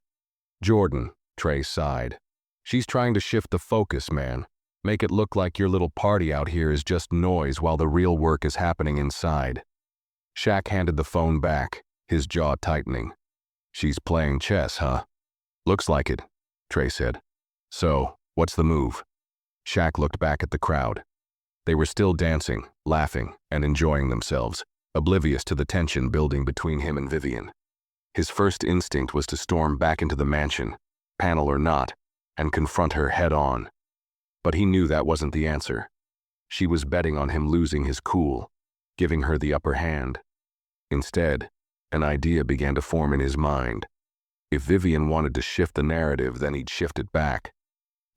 Jordan, Trey sighed. She's trying to shift the focus, man. Make it look like your little party out here is just noise while the real work is happening inside. Shaq handed the phone back, his jaw tightening. She's playing chess, huh? Looks like it, Trey said. So, what's the move? Shaq looked back at the crowd. They were still dancing, laughing, and enjoying themselves, oblivious to the tension building between him and Vivian. His first instinct was to storm back into the mansion, panel or not, and confront her head-on. But he knew that wasn't the answer. She was betting on him losing his cool, giving her the upper hand. Instead, an idea began to form in his mind. If Vivian wanted to shift the narrative, then he'd shift it back.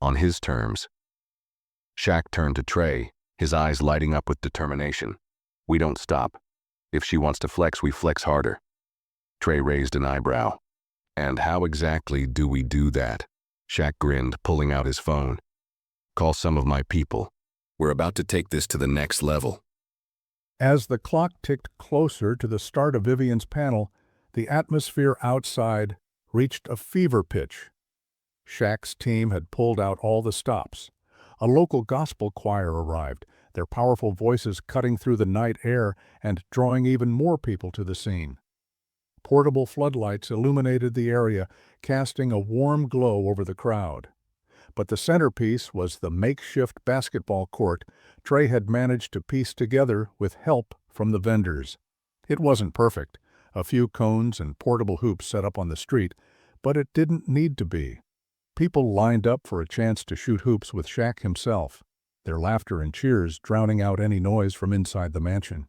On his terms. Shaq turned to Trey, his eyes lighting up with determination. We don't stop. If she wants to flex, we flex harder. Trey raised an eyebrow. And how exactly do we do that? Shaq grinned, pulling out his phone. Call some of my people. We're about to take this to the next level. As the clock ticked closer to the start of Vivian's panel, the atmosphere outside reached a fever pitch. Shaq's team had pulled out all the stops. A local gospel choir arrived, their powerful voices cutting through the night air and drawing even more people to the scene. Portable floodlights illuminated the area, casting a warm glow over the crowd. But the centerpiece was the makeshift basketball court Trey had managed to piece together with help from the vendors. It wasn't perfect, a few cones and portable hoops set up on the street, but it didn't need to be. People lined up for a chance to shoot hoops with Shaq himself, their laughter and cheers drowning out any noise from inside the mansion.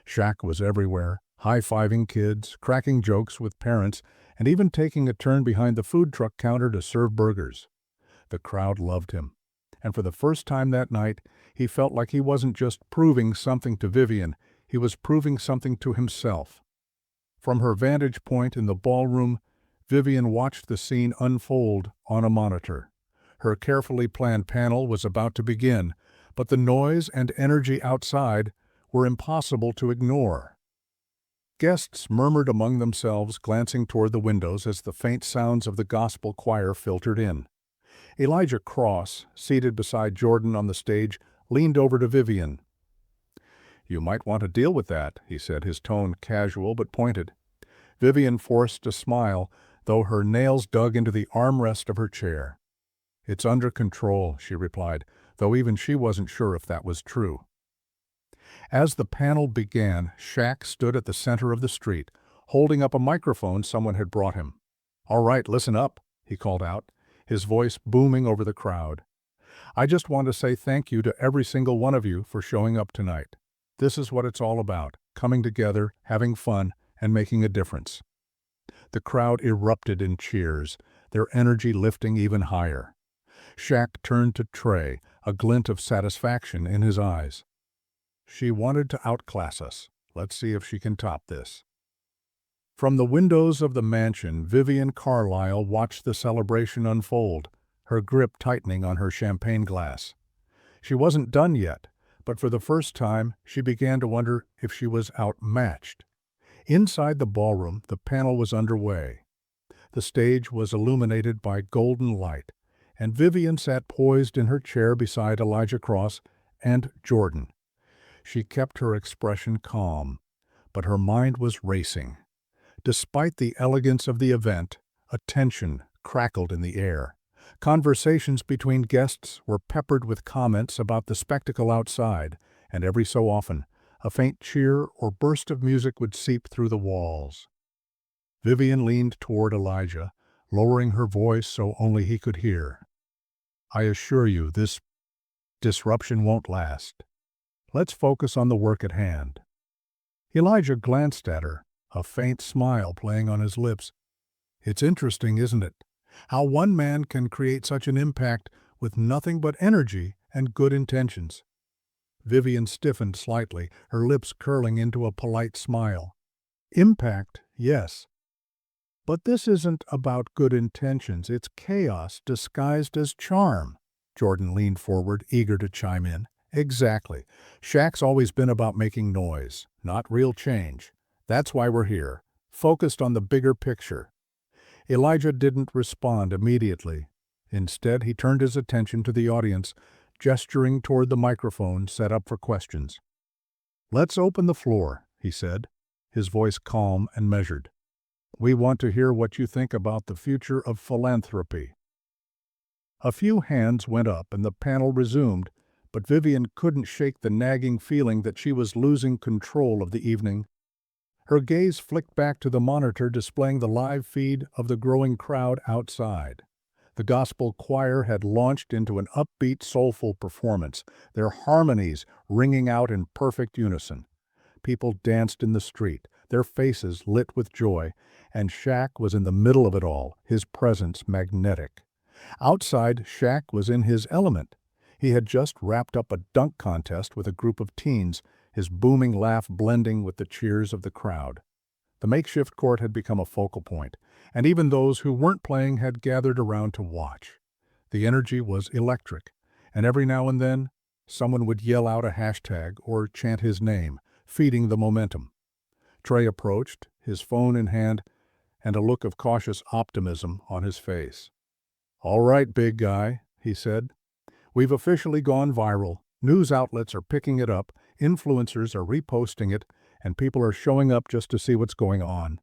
Shaq was everywhere, high-fiving kids, cracking jokes with parents, and even taking a turn behind the food truck counter to serve burgers. The crowd loved him, and for the first time that night, he felt like he wasn't just proving something to Vivian, he was proving something to himself. From her vantage point in the ballroom, Vivian watched the scene unfold on a monitor. Her carefully planned panel was about to begin, but the noise and energy outside were impossible to ignore. Guests murmured among themselves, glancing toward the windows as the faint sounds of the gospel choir filtered in. Elijah Cross, seated beside Jordan on the stage, leaned over to Vivian. "You might want to deal with that," he said, his tone casual but pointed. Vivian forced a smile, though her nails dug into the armrest of her chair. "It's under control," she replied, though even she wasn't sure if that was true. As the panel began, Shaq stood at the center of the street, holding up a microphone someone had brought him. "All right, listen up," he called out, his voice booming over the crowd. "I just want to say thank you to every single one of you for showing up tonight. This is what it's all about, coming together, having fun, and making a difference." The crowd erupted in cheers, their energy lifting even higher. Shaq turned to Trey, a glint of satisfaction in his eyes. "She wanted to outclass us. Let's see if she can top this." From the windows of the mansion, Vivian Carlyle watched the celebration unfold, her grip tightening on her champagne glass. She wasn't done yet, but for the first time, she began to wonder if she was outmatched. Inside the ballroom, the panel was underway. The stage was illuminated by golden light, and Vivian sat poised in her chair beside Elijah Cross and Jordan. She kept her expression calm, but her mind was racing. Despite the elegance of the event, a tension crackled in the air. Conversations between guests were peppered with comments about the spectacle outside, and every so often, a faint cheer or burst of music would seep through the walls. Vivian leaned toward Elijah, lowering her voice so only he could hear. "I assure you, this disruption won't last. Let's focus on the work at hand." Elijah glanced at her, a faint smile playing on his lips. "It's interesting, isn't it? How one man can create such an impact with nothing but energy and good intentions." Vivian stiffened slightly, her lips curling into a polite smile. "Impact, yes. But this isn't about good intentions. It's chaos disguised as charm. Jordan leaned forward, eager to chime in. Exactly. Shaq's always been about making noise, not real change. That's why we're here, focused on the bigger picture. Elijah didn't respond immediately. Instead, he turned his attention to the audience, gesturing toward the microphone set up for questions. "Let's open the floor," he said, his voice calm and measured. "We want to hear what you think about the future of philanthropy." A few hands went up and the panel resumed, but Vivian couldn't shake the nagging feeling that she was losing control of the evening. Her gaze flicked back to the monitor displaying the live feed of the growing crowd outside. The gospel choir had launched into an upbeat, soulful performance, their harmonies ringing out in perfect unison. People danced in the street, their faces lit with joy, and Shaq was in the middle of it all, his presence magnetic. Outside, Shaq was in his element. He had just wrapped up a dunk contest with a group of teens, his booming laugh blending with the cheers of the crowd. The makeshift court had become a focal point, and even those who weren't playing had gathered around to watch. The energy was electric, and every now and then, someone would yell out a hashtag or chant his name, feeding the momentum. Trey approached, his phone in hand, and a look of cautious optimism on his face. "All right, big guy," he said. "We've officially gone viral. News outlets are picking it up, influencers are reposting it, and people are showing up just to see what's going on."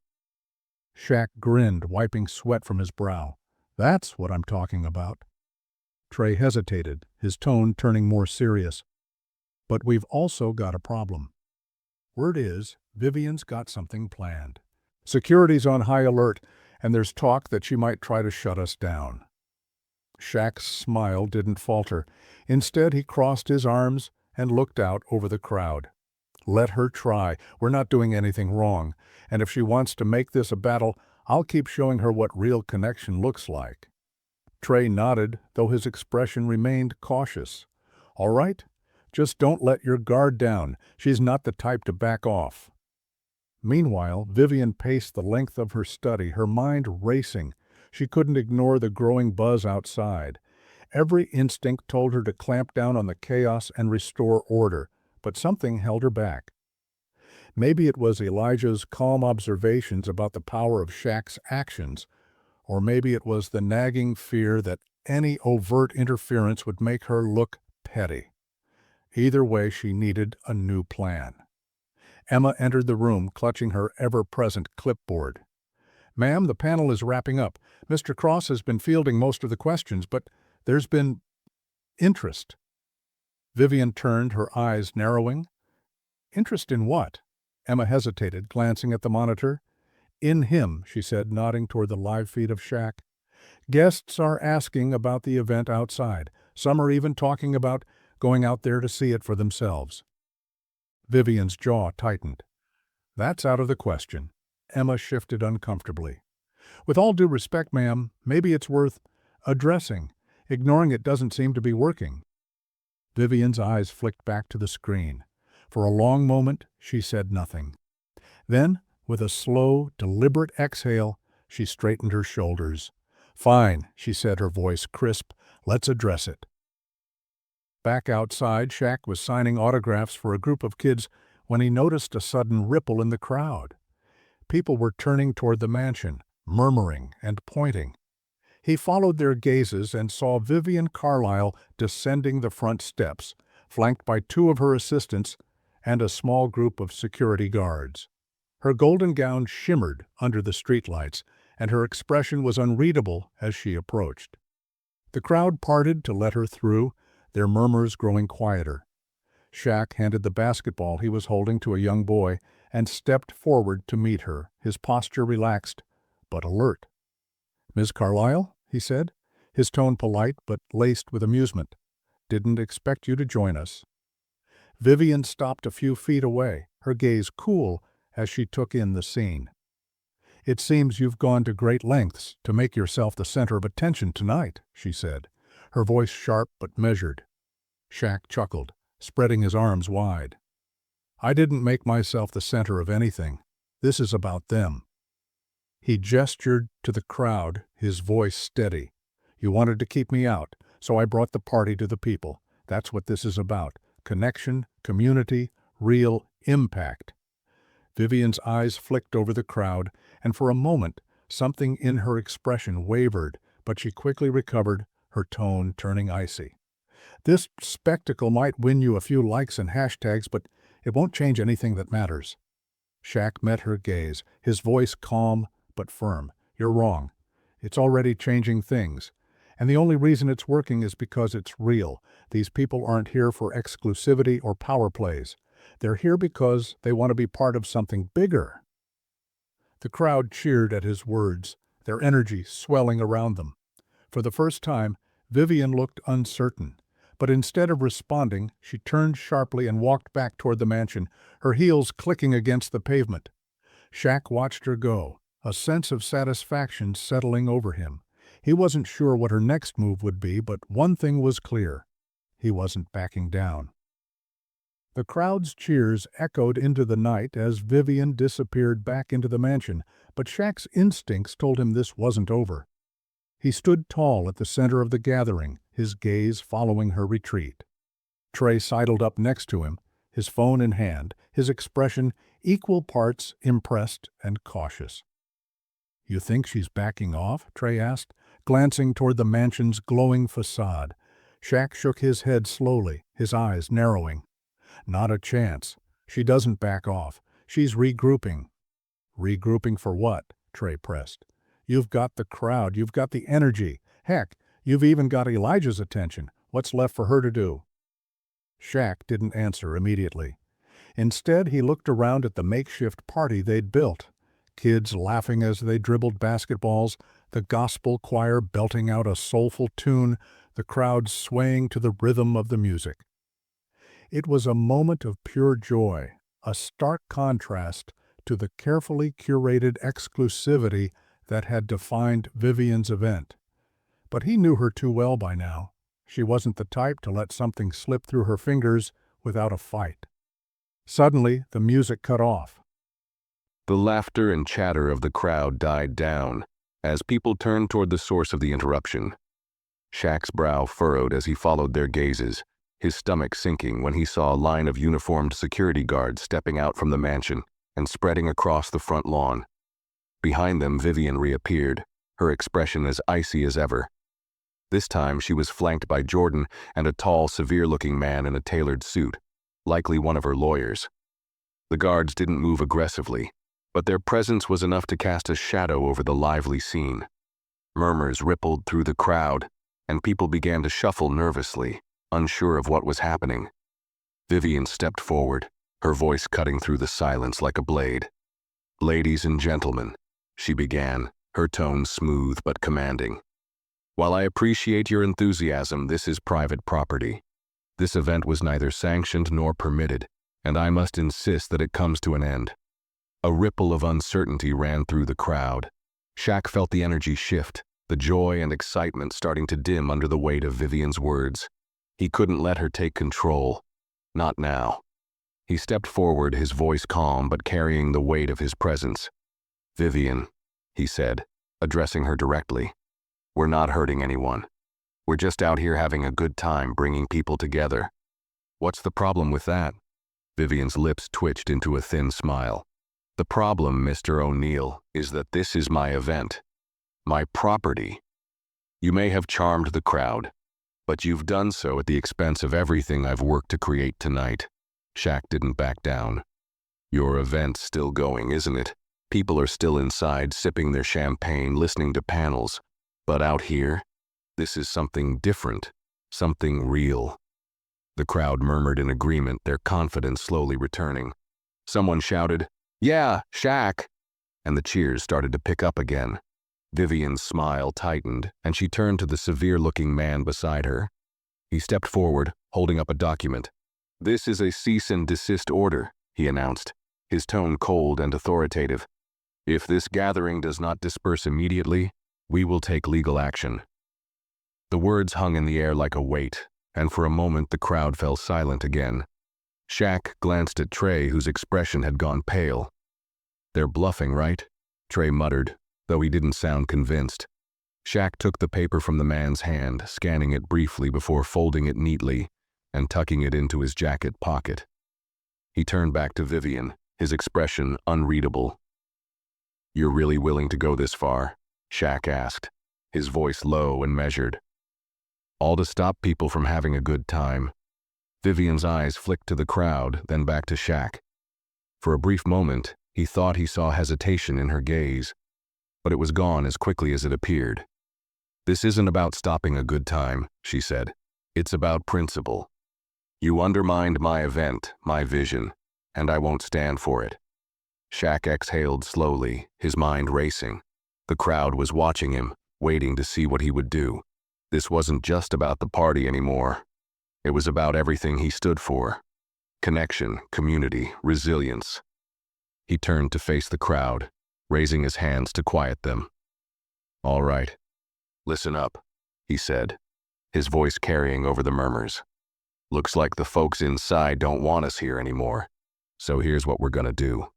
Shaq grinned, wiping sweat from his brow. "That's what I'm talking about." Trey hesitated, his tone turning more serious. "But we've also got a problem. Word is, Vivian's got something planned. Security's on high alert, and there's talk that she might try to shut us down." Shaq's smile didn't falter. Instead, he crossed his arms and looked out over the crowd. "Let her try. We're not doing anything wrong. And if she wants to make this a battle, I'll keep showing her what real connection looks like." Trey nodded, though his expression remained cautious. "All right, just don't let your guard down. She's not the type to back off." Meanwhile, Vivian paced the length of her study, her mind racing. She couldn't ignore the growing buzz outside. Every instinct told her to clamp down on the chaos and restore order, but something held her back. Maybe it was Elijah's calm observations about the power of Shaq's actions, or maybe it was the nagging fear that any overt interference would make her look petty. Either way, she needed a new plan. Emma entered the room, clutching her ever-present clipboard. "Ma'am, the panel is wrapping up. Mr. Cross has been fielding most of the questions, but there's been interest." Vivian turned, her eyes narrowing. "Interest in what?" Emma hesitated, glancing at the monitor. "In him," she said, nodding toward the live feed of Shaq. "Guests are asking about the event outside. Some are even talking about going out there to see it for themselves." Vivian's jaw tightened. "That's out of the question." Emma shifted uncomfortably. "With all due respect, ma'am, maybe it's worth addressing. Ignoring it doesn't seem to be working." Vivian's eyes flicked back to the screen. For a long moment, she said nothing. Then, with a slow, deliberate exhale, she straightened her shoulders. "Fine," she said, her voice crisp. "Let's address it." Back outside, Shaq was signing autographs for a group of kids when he noticed a sudden ripple in the crowd. People were turning toward the mansion, murmuring and pointing. He followed their gazes and saw Vivian Carlyle descending the front steps, flanked by two of her assistants and a small group of security guards. Her golden gown shimmered under the streetlights, and her expression was unreadable as she approached. The crowd parted to let her through, their murmurs growing quieter. Shaq handed the basketball he was holding to a young boy and stepped forward to meet her, his posture relaxed, but alert. "Miss Carlyle," he said, his tone polite but laced with amusement. "Didn't expect you to join us." Vivian stopped a few feet away, her gaze cool as she took in the scene. "It seems you've gone to great lengths to make yourself the center of attention tonight," she said, her voice sharp but measured. Shaq chuckled, spreading his arms wide. "I didn't make myself the center of anything. This is about them." He gestured to the crowd, his voice steady. "You wanted to keep me out, so I brought the party to the people. That's what this is about. Connection, community, real impact." Vivian's eyes flicked over the crowd, and for a moment, something in her expression wavered, but she quickly recovered, her tone turning icy. "This spectacle might win you a few likes and hashtags, but it won't change anything that matters." Shaq met her gaze, his voice calm but firm. "You're wrong. It's already changing things. And the only reason it's working is because it's real. These people aren't here for exclusivity or power plays. They're here because they want to be part of something bigger." The crowd cheered at his words, their energy swelling around them. For the first time, Vivian looked uncertain. But instead of responding, she turned sharply and walked back toward the mansion, her heels clicking against the pavement. Shaq watched her go, a sense of satisfaction settling over him. He wasn't sure what her next move would be, but one thing was clear. He wasn't backing down. The crowd's cheers echoed into the night as Vivian disappeared back into the mansion, but Shaq's instincts told him this wasn't over. He stood tall at the center of the gathering, his gaze following her retreat. Trey sidled up next to him, his phone in hand, his expression equal parts impressed and cautious. "You think she's backing off?" Trey asked, glancing toward the mansion's glowing facade. Shaq shook his head slowly, his eyes narrowing. "Not a chance. She doesn't back off. She's regrouping." "Regrouping for what?" Trey pressed. "You've got the crowd, you've got the energy. Heck, you've even got Elijah's attention. What's left for her to do?" Shaq didn't answer immediately. Instead, he looked around at the makeshift party they'd built. Kids laughing as they dribbled basketballs, the gospel choir belting out a soulful tune, the crowd swaying to the rhythm of the music. It was a moment of pure joy, a stark contrast to the carefully curated exclusivity that had defined Vivian's event. But he knew her too well by now. She wasn't the type to let something slip through her fingers without a fight. Suddenly, the music cut off. The laughter and chatter of the crowd died down as people turned toward the source of the interruption. Shaq's brow furrowed as he followed their gazes, his stomach sinking when he saw a line of uniformed security guards stepping out from the mansion and spreading across the front lawn. Behind them, Vivian reappeared, her expression as icy as ever. This time, she was flanked by Jordan and a tall, severe-looking man in a tailored suit, likely one of her lawyers. The guards didn't move aggressively, but their presence was enough to cast a shadow over the lively scene. Murmurs rippled through the crowd, and people began to shuffle nervously, unsure of what was happening. Vivian stepped forward, her voice cutting through the silence like a blade. "Ladies and gentlemen," she began, her tone smooth but commanding. "While I appreciate your enthusiasm, this is private property. This event was neither sanctioned nor permitted, and I must insist that it comes to an end." A ripple of uncertainty ran through the crowd. Shaq felt the energy shift, the joy and excitement starting to dim under the weight of Vivian's words. He couldn't let her take control. Not now. He stepped forward, his voice calm but carrying the weight of his presence. "Vivian," he said, addressing her directly, "we're not hurting anyone. We're just out here having a good time bringing people together." "What's the problem with that?" Vivian's lips twitched into a thin smile. "The problem, Mr. O'Neill, is that this is my event. My property. You may have charmed the crowd, but you've done so at the expense of everything I've worked to create tonight." Shaq didn't back down. "Your event's still going, isn't it? People are still inside, sipping their champagne, listening to panels. But out here, this is something different, something real." The crowd murmured in agreement, their confidence slowly returning. Someone shouted, "Yeah, Shaq!" and the cheers started to pick up again. Vivian's smile tightened, and she turned to the severe-looking man beside her. He stepped forward, holding up a document. "This is a cease and desist order," he announced, his tone cold and authoritative. "If this gathering does not disperse immediately, we will take legal action." The words hung in the air like a weight, and for a moment the crowd fell silent again. Shaq glanced at Trey, whose expression had gone pale. "They're bluffing, right?" Trey muttered, though he didn't sound convinced. Shaq took the paper from the man's hand, scanning it briefly before folding it neatly and tucking it into his jacket pocket. He turned back to Vivian, his expression unreadable. "You're really willing to go this far?" Shaq asked, his voice low and measured. "All to stop people from having a good time." Vivian's eyes flicked to the crowd, then back to Shaq. For a brief moment, he thought he saw hesitation in her gaze, but it was gone as quickly as it appeared. "This isn't about stopping a good time," she said. "It's about principle. You undermined my event, my vision, and I won't stand for it." Shaq exhaled slowly, his mind racing. The crowd was watching him, waiting to see what he would do. This wasn't just about the party anymore. It was about everything he stood for. Connection, community, resilience. He turned to face the crowd, raising his hands to quiet them. "All right. Listen up," he said, his voice carrying over the murmurs. "Looks like the folks inside don't want us here anymore. So here's what we're gonna do."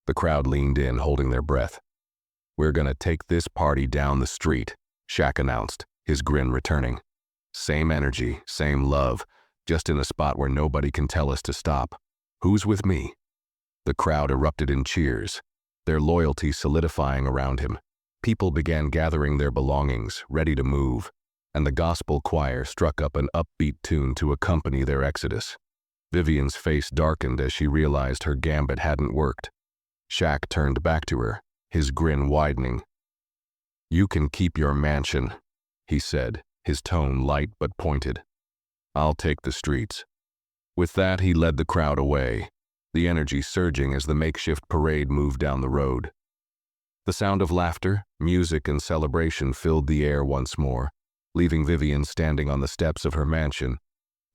The crowd leaned in, holding their breath. "We're gonna take this party down the street," Shaq announced, his grin returning. "Same energy, same love, just in a spot where nobody can tell us to stop. Who's with me?" The crowd erupted in cheers, their loyalty solidifying around him. People began gathering their belongings, ready to move, and the gospel choir struck up an upbeat tune to accompany their exodus. Vivian's face darkened as she realized her gambit hadn't worked. Shaq turned back to her, his grin widening. "You can keep your mansion," he said, his tone light but pointed. "I'll take the streets." With that, he led the crowd away, the energy surging as the makeshift parade moved down the road. The sound of laughter, music, and celebration filled the air once more, leaving Vivian standing on the steps of her mansion,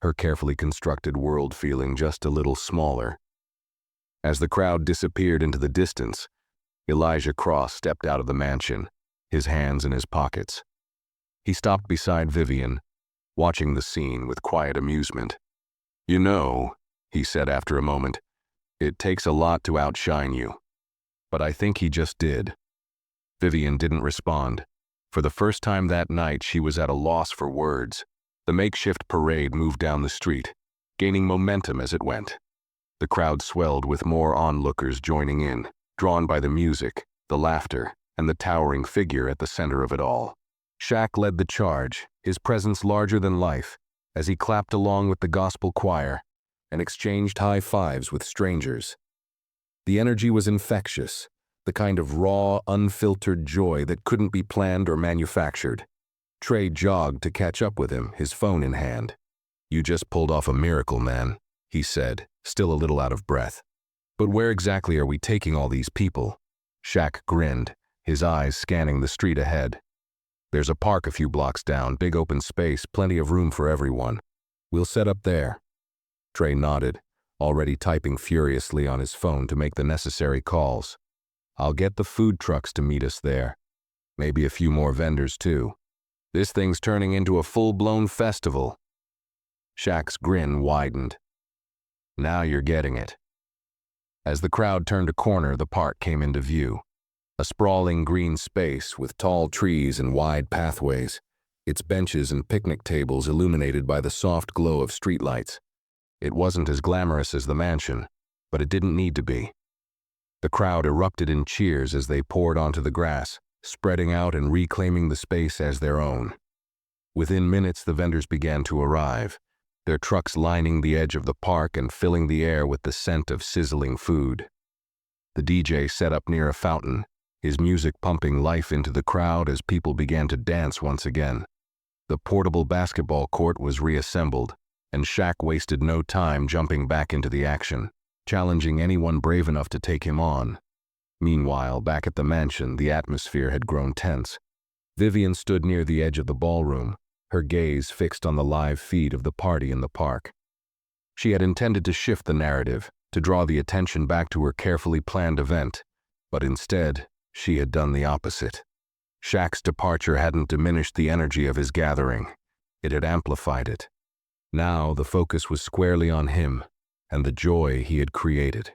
her carefully constructed world feeling just a little smaller. As the crowd disappeared into the distance, Elijah Cross stepped out of the mansion, his hands in his pockets. He stopped beside Vivian, watching the scene with quiet amusement. "You know," he said after a moment, "it takes a lot to outshine you." But I think he just did. Vivian didn't respond. For the first time that night, she was at a loss for words. The makeshift parade moved down the street, gaining momentum as it went. The crowd swelled with more onlookers joining in, drawn by the music, the laughter, and the towering figure at the center of it all. Shaq led the charge, his presence larger than life, as he clapped along with the gospel choir and exchanged high fives with strangers. The energy was infectious, the kind of raw, unfiltered joy that couldn't be planned or manufactured. Trey jogged to catch up with him, his phone in hand. "You just pulled off a miracle, man," he said, still a little out of breath. "But where exactly are we taking all these people?" Shaq grinned, his eyes scanning the street ahead. "There's a park a few blocks down, big open space, plenty of room for everyone. We'll set up there." Trey nodded, already typing furiously on his phone to make the necessary calls. "I'll get the food trucks to meet us there. Maybe a few more vendors too. This thing's turning into a full-blown festival." Shaq's grin widened. "Now you're getting it." As the crowd turned a corner, the park came into view. A sprawling green space with tall trees and wide pathways, its benches and picnic tables illuminated by the soft glow of streetlights. It wasn't as glamorous as the mansion, but it didn't need to be. The crowd erupted in cheers as they poured onto the grass, spreading out and reclaiming the space as their own. Within minutes, the vendors began to arrive, their trucks lining the edge of the park and filling the air with the scent of sizzling food. The DJ set up near a fountain, his music pumping life into the crowd as people began to dance once again. The portable basketball court was reassembled, and Shaq wasted no time jumping back into the action, challenging anyone brave enough to take him on. Meanwhile, back at the mansion, the atmosphere had grown tense. Vivian stood near the edge of the ballroom, her gaze fixed on the live feed of the party in the park. She had intended to shift the narrative, to draw the attention back to her carefully planned event, but instead, she had done the opposite. Shaq's departure hadn't diminished the energy of his gathering. It had amplified it. Now the focus was squarely on him and the joy he had created.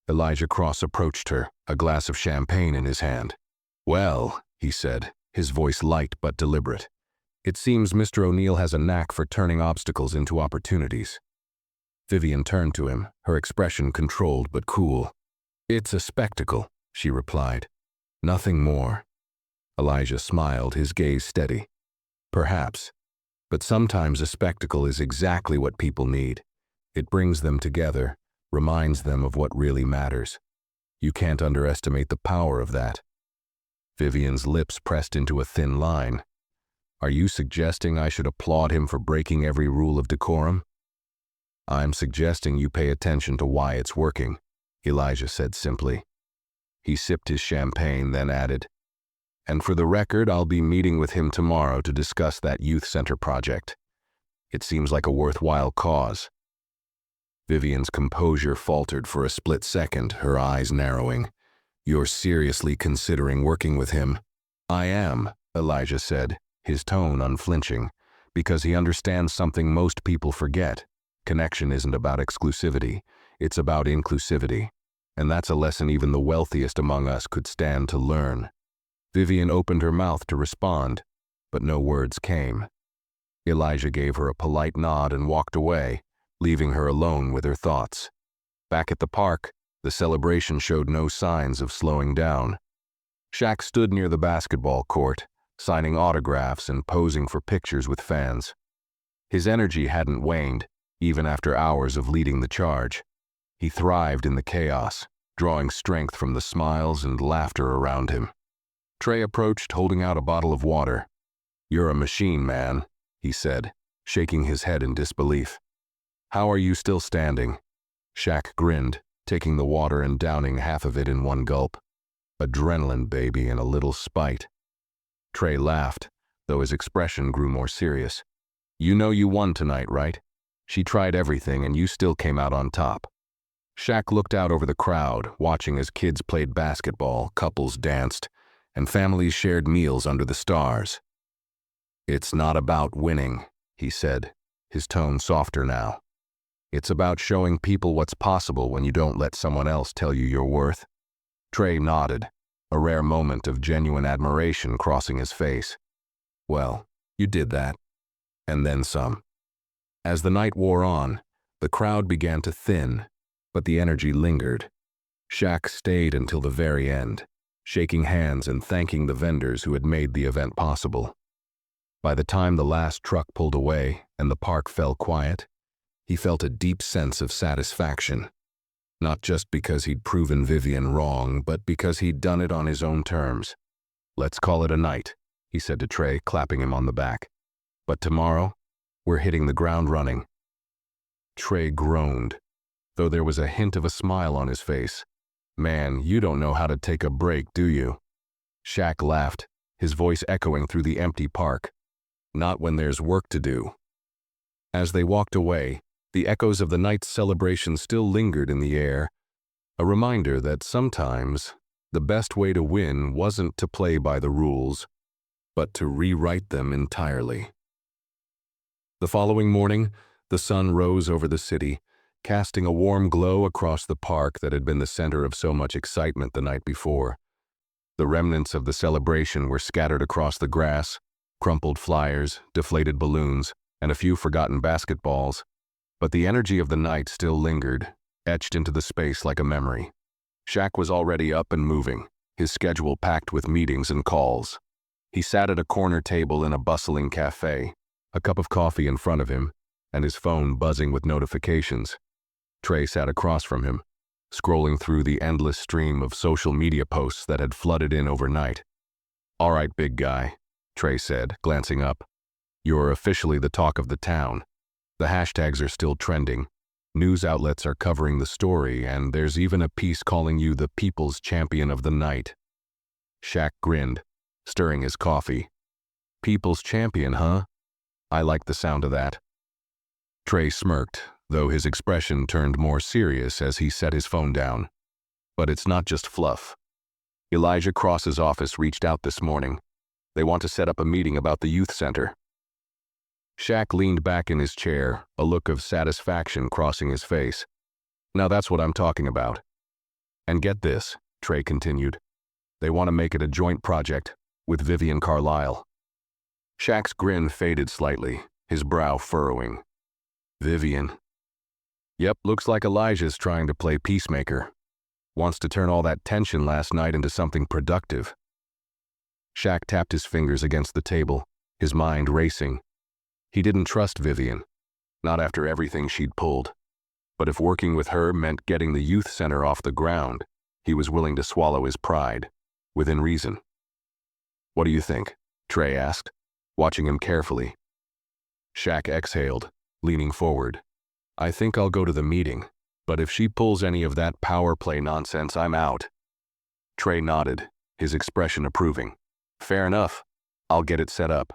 Elijah Cross approached her, a glass of champagne in his hand. "Well," he said, his voice light but deliberate, "it seems Mr. O'Neill has a knack for turning obstacles into opportunities." Vivian turned to him, her expression controlled but cool. "It's a spectacle," she replied. "Nothing more." Elijah smiled, his gaze steady. "Perhaps. But sometimes a spectacle is exactly what people need. It brings them together, reminds them of what really matters. You can't underestimate the power of that." Vivian's lips pressed into a thin line. "Are you suggesting I should applaud him for breaking every rule of decorum?" "I'm suggesting you pay attention to why it's working," Elijah said simply. He sipped his champagne, then added, "And for the record, I'll be meeting with him tomorrow to discuss that youth center project. It seems like a worthwhile cause." Vivian's composure faltered for a split second, her eyes narrowing. "You're seriously considering working with him?" "I am," Elijah said, his tone unflinching, "because he understands something most people forget. Connection isn't about exclusivity, it's about inclusivity. And that's a lesson even the wealthiest among us could stand to learn." Vivian opened her mouth to respond, but no words came. Elijah gave her a polite nod and walked away, leaving her alone with her thoughts. Back at the park, the celebration showed no signs of slowing down. Shaq stood near the basketball court, signing autographs and posing for pictures with fans. His energy hadn't waned, even after hours of leading the charge. He thrived in the chaos, drawing strength from the smiles and laughter around him. Trey approached, holding out a bottle of water. "You're a machine, man," he said, shaking his head in disbelief. "How are you still standing?" Shaq grinned, taking the water and downing half of it in one gulp. "Adrenaline, baby, and a little spite." Trey laughed, though his expression grew more serious. "You know you won tonight, right? She tried everything and you still came out on top." Shaq looked out over the crowd, watching as kids played basketball, couples danced, and families shared meals under the stars. "It's not about winning," he said, his tone softer now. "It's about showing people what's possible when you don't let someone else tell you your worth." Trey nodded, a rare moment of genuine admiration crossing his face. "Well, you did that. And then some." As the night wore on, the crowd began to thin, but the energy lingered. Shaq stayed until the very end, shaking hands and thanking the vendors who had made the event possible. By the time the last truck pulled away and the park fell quiet, he felt a deep sense of satisfaction. Not just because he'd proven Vivian wrong, but because he'd done it on his own terms. "Let's call it a night," he said to Trey, clapping him on the back. "But tomorrow, we're hitting the ground running." Trey groaned, though there was a hint of a smile on his face. "Man, you don't know how to take a break, do you?" Shaq laughed, his voice echoing through the empty park. "Not when there's work to do." As they walked away, the echoes of the night's celebration still lingered in the air, a reminder that sometimes the best way to win wasn't to play by the rules, but to rewrite them entirely. The following morning, the sun rose over the city, casting a warm glow across the park that had been the center of so much excitement the night before. The remnants of the celebration were scattered across the grass, crumpled flyers, deflated balloons, and a few forgotten basketballs, but the energy of the night still lingered, etched into the space like a memory. Shaq was already up and moving, his schedule packed with meetings and calls. He sat at a corner table in a bustling cafe, a cup of coffee in front of him, and his phone buzzing with notifications. Trey sat across from him, scrolling through the endless stream of social media posts that had flooded in overnight. "All right, big guy," Trey said, glancing up. "You're officially the talk of the town. The hashtags are still trending. News outlets are covering the story, and there's even a piece calling you the People's Champion of the Night." Shaq grinned, stirring his coffee. "People's Champion, huh? I like the sound of that." Trey smirked, though his expression turned more serious as he set his phone down. "But it's not just fluff. Elijah Cross's office reached out this morning. They want to set up a meeting about the youth center." Shaq leaned back in his chair, a look of satisfaction crossing his face. "Now that's what I'm talking about." "And get this," Trey continued. They want to make it a joint project with Vivian Carlisle. Shaq's grin faded slightly, his brow furrowing. Vivian. Yep, looks like Elijah's trying to play peacemaker. Wants to turn all that tension last night into something productive. Shaq tapped his fingers against the table, his mind racing. He didn't trust Vivian, not after everything she'd pulled. But if working with her meant getting the youth center off the ground, he was willing to swallow his pride, within reason. What do you think? Trey asked, watching him carefully. Shaq exhaled, leaning forward. I think I'll go to the meeting, but if she pulls any of that power play nonsense, I'm out. Trey nodded, his expression approving. Fair enough. I'll get it set up.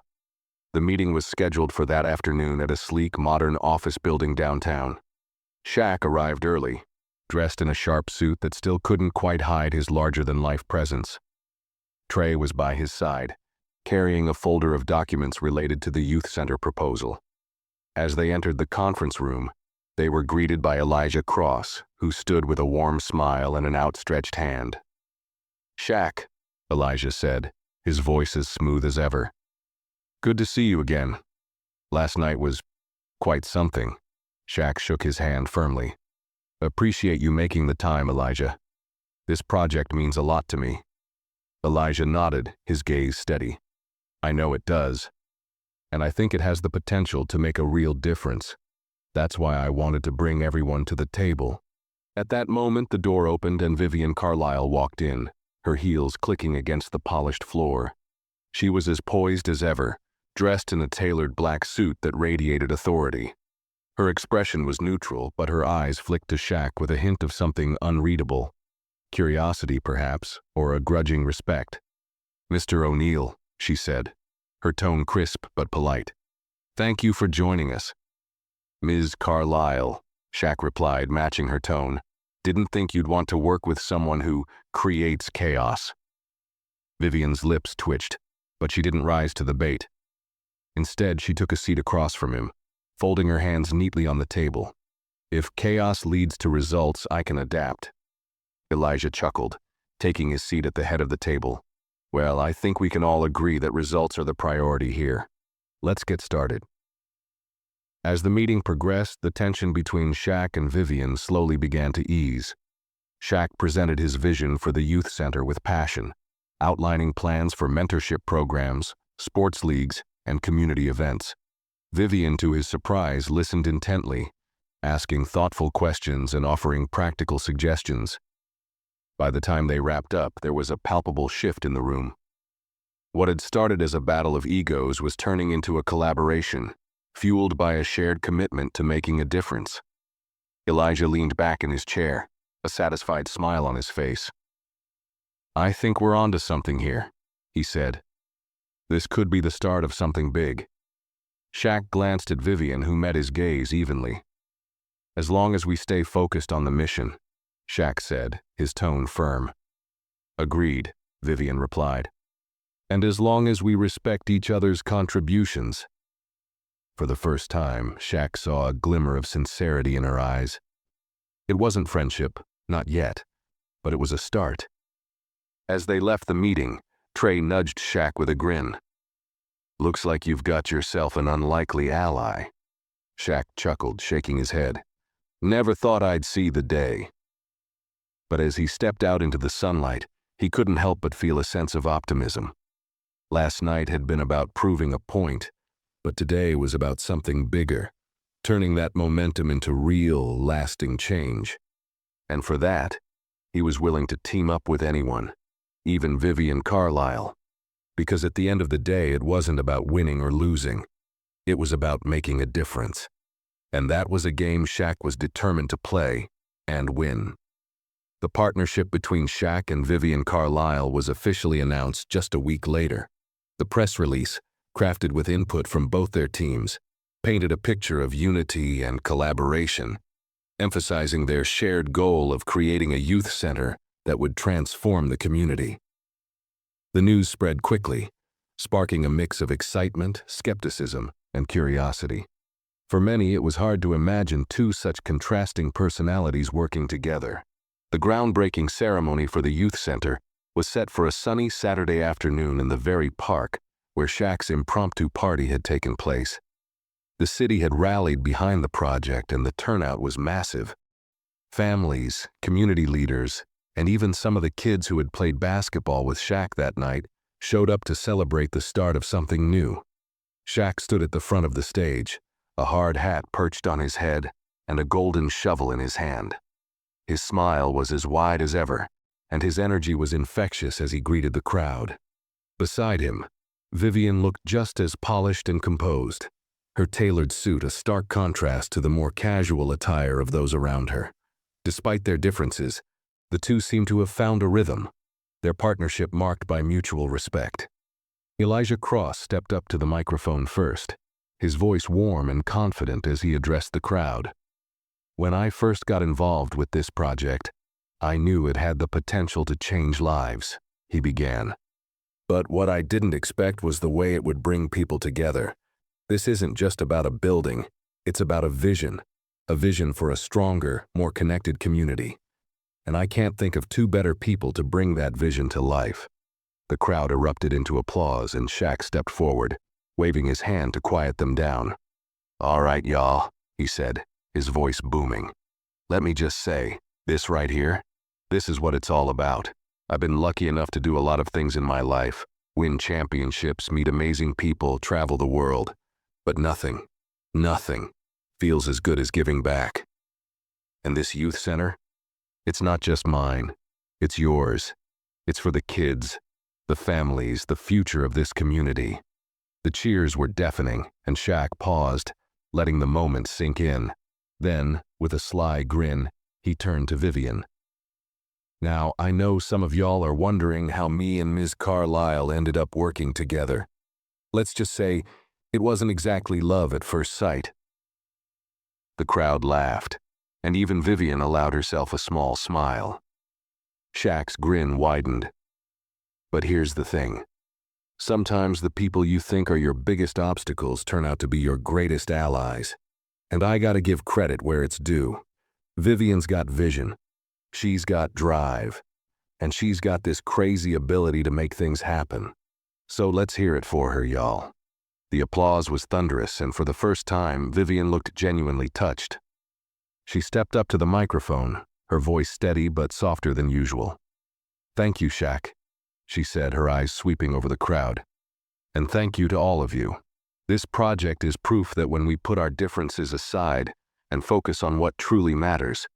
The meeting was scheduled for that afternoon at a sleek, modern office building downtown. Shaq arrived early, dressed in a sharp suit that still couldn't quite hide his larger-than-life presence. Trey was by his side, carrying a folder of documents related to the youth center proposal. As they entered the conference room, they were greeted by Elijah Cross, who stood with a warm smile and an outstretched hand. Shaq, Elijah said, his voice as smooth as ever. Good to see you again. Last night was quite something. Shaq shook his hand firmly. Appreciate you making the time, Elijah. This project means a lot to me. Elijah nodded, his gaze steady. I know it does. And I think it has the potential to make a real difference. That's why I wanted to bring everyone to the table. At that moment, the door opened and Vivian Carlisle walked in, her heels clicking against the polished floor. She was as poised as ever, dressed in a tailored black suit that radiated authority. Her expression was neutral, but her eyes flicked to Shaq with a hint of something unreadable. Curiosity, perhaps, or a grudging respect. Mr. O'Neill, she said, her tone crisp but polite. Thank you for joining us. Ms. Carlisle, Shaq replied, matching her tone. Didn't think you'd want to work with someone who creates chaos. Vivian's lips twitched, but she didn't rise to the bait. Instead, she took a seat across from him, folding her hands neatly on the table. If chaos leads to results, I can adapt. Elijah chuckled, taking his seat at the head of the table. Well, I think we can all agree that results are the priority here. Let's get started. As the meeting progressed, the tension between Shaq and Vivian slowly began to ease. Shaq presented his vision for the youth center with passion, outlining plans for mentorship programs, sports leagues, and community events. Vivian, to his surprise, listened intently, asking thoughtful questions and offering practical suggestions. By the time they wrapped up, there was a palpable shift in the room. What had started as a battle of egos was turning into a collaboration, fueled by a shared commitment to making a difference. Elijah leaned back in his chair, a satisfied smile on his face. I think we're onto something here, he said. This could be the start of something big. Shaq glanced at Vivian, who met his gaze evenly. As long as we stay focused on the mission, Shaq said, his tone firm. Agreed, Vivian replied. And as long as we respect each other's contributions. For the first time, Shaq saw a glimmer of sincerity in her eyes. It wasn't friendship, not yet, but it was a start. As they left the meeting, Trey nudged Shaq with a grin. Looks like you've got yourself an unlikely ally. Shaq chuckled, shaking his head. Never thought I'd see the day. But as he stepped out into the sunlight, he couldn't help but feel a sense of optimism. Last night had been about proving a point, but today was about something bigger, turning that momentum into real, lasting change. And for that, he was willing to team up with anyone, even Vivian Carlisle. Because at the end of the day, it wasn't about winning or losing. It was about making a difference. And that was a game Shaq was determined to play and win. The partnership between Shaq and Vivian Carlisle was officially announced just a week later. The press release, crafted with input from both their teams, painted a picture of unity and collaboration, emphasizing their shared goal of creating a youth center that would transform the community. The news spread quickly, sparking a mix of excitement, skepticism, and curiosity. For many, it was hard to imagine two such contrasting personalities working together. The groundbreaking ceremony for the youth center, was set for a sunny Saturday afternoon in the very park where Shaq's impromptu party had taken place. The city had rallied behind the project and the turnout was massive. Families, community leaders, and even some of the kids who had played basketball with Shaq that night showed up to celebrate the start of something new. Shaq stood at the front of the stage, a hard hat perched on his head and a golden shovel in his hand. His smile was as wide as ever, and his energy was infectious as he greeted the crowd. Beside him, Vivian looked just as polished and composed, her tailored suit a stark contrast to the more casual attire of those around her. Despite their differences, the two seemed to have found a rhythm, their partnership marked by mutual respect. Elijah Cross stepped up to the microphone first, his voice warm and confident as he addressed the crowd. "When I first got involved with this project, I knew it had the potential to change lives," he began. "But what I didn't expect was the way it would bring people together. This isn't just about a building, it's about a vision for a stronger, more connected community. And I can't think of two better people to bring that vision to life." The crowd erupted into applause and Shaq stepped forward, waving his hand to quiet them down. "All right, y'all," he said, his voice booming. "Let me just say, this right here, this is what it's all about. I've been lucky enough to do a lot of things in my life, win championships, meet amazing people, travel the world. But nothing feels as good as giving back. And this youth center, it's not just mine, it's yours. It's for the kids, the families, the future of this community." The cheers were deafening, and Shaq paused, letting the moment sink in. Then, with a sly grin, he turned to Vivian. "Now, I know some of y'all are wondering how me and Ms. Carlisle ended up working together. Let's just say, it wasn't exactly love at first sight." The crowd laughed, and even Vivian allowed herself a small smile. Shaq's grin widened. "But here's the thing. Sometimes the people you think are your biggest obstacles turn out to be your greatest allies. And I gotta give credit where it's due. Vivian's got vision. She's got drive. And she's got this crazy ability to make things happen. So let's hear it for her, y'all." The applause was thunderous, and for the first time, Vivian looked genuinely touched. She stepped up to the microphone, her voice steady but softer than usual. "Thank you, Shaq," she said, her eyes sweeping over the crowd. "And thank you to all of you. This project is proof that when we put our differences aside and focus on what truly matters,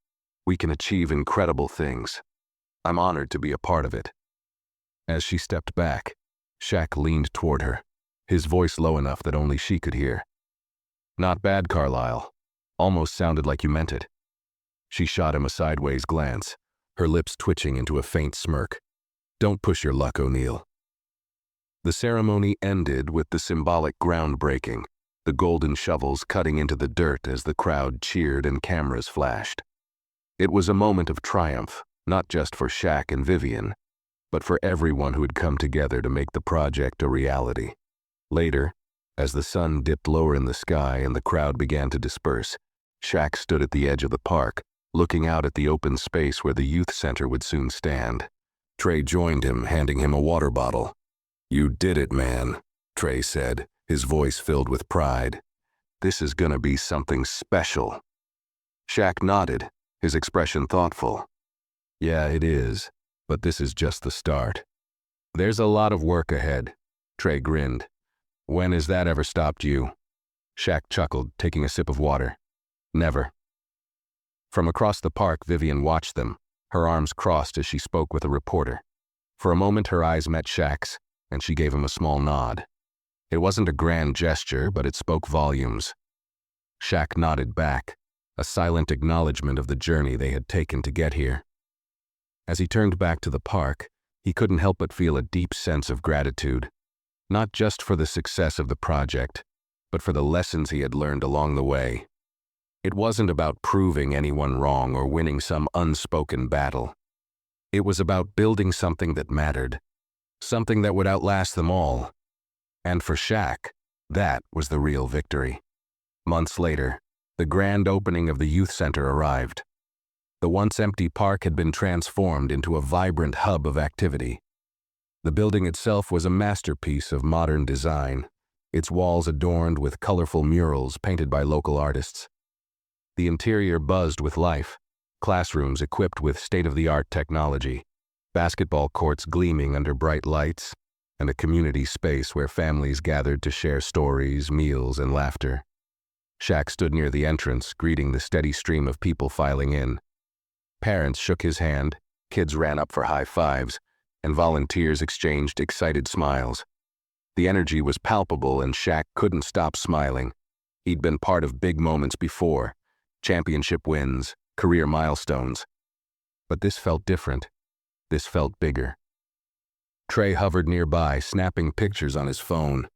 we can achieve incredible things. I'm honored to be a part of it." As she stepped back, Shaq leaned toward her, his voice low enough that only she could hear. "Not bad, Carlisle. Almost sounded like you meant it." She shot him a sideways glance, her lips twitching into a faint smirk. "Don't push your luck, O'Neill." The ceremony ended with the symbolic groundbreaking, the golden shovels cutting into the dirt as the crowd cheered and cameras flashed. It was a moment of triumph, not just for Shaq and Vivian, but for everyone who had come together to make the project a reality. Later, as the sun dipped lower in the sky and the crowd began to disperse, Shaq stood at the edge of the park, looking out at the open space where the youth center would soon stand. Trey joined him, handing him a water bottle. "You did it, man," Trey said, his voice filled with pride. "This is gonna be something special." Shaq nodded, his expression thoughtful. "Yeah, it is, but this is just the start. There's a lot of work ahead," Trey grinned. "When has that ever stopped you?" Shaq chuckled, taking a sip of water. "Never." From across the park, Vivian watched them, her arms crossed as she spoke with a reporter. For a moment, her eyes met Shaq's, and she gave him a small nod. It wasn't a grand gesture, but it spoke volumes. Shaq nodded back, a silent acknowledgement of the journey they had taken to get here. As he turned back to the park, he couldn't help but feel a deep sense of gratitude, not just for the success of the project, but for the lessons he had learned along the way. It wasn't about proving anyone wrong or winning some unspoken battle. It was about building something that mattered, something that would outlast them all. And for Shaq, that was the real victory. Months later, the grand opening of the youth center arrived. The once empty park had been transformed into a vibrant hub of activity. The building itself was a masterpiece of modern design, its walls adorned with colorful murals painted by local artists. The interior buzzed with life, classrooms equipped with state-of-the-art technology, basketball courts gleaming under bright lights, and a community space where families gathered to share stories, meals, and laughter. Shaq stood near the entrance, greeting the steady stream of people filing in. Parents shook his hand, kids ran up for high fives, and volunteers exchanged excited smiles. The energy was palpable, and Shaq couldn't stop smiling. He'd been part of big moments before, championship wins, career milestones. But this felt different. This felt bigger. Trey hovered nearby, snapping pictures on his phone.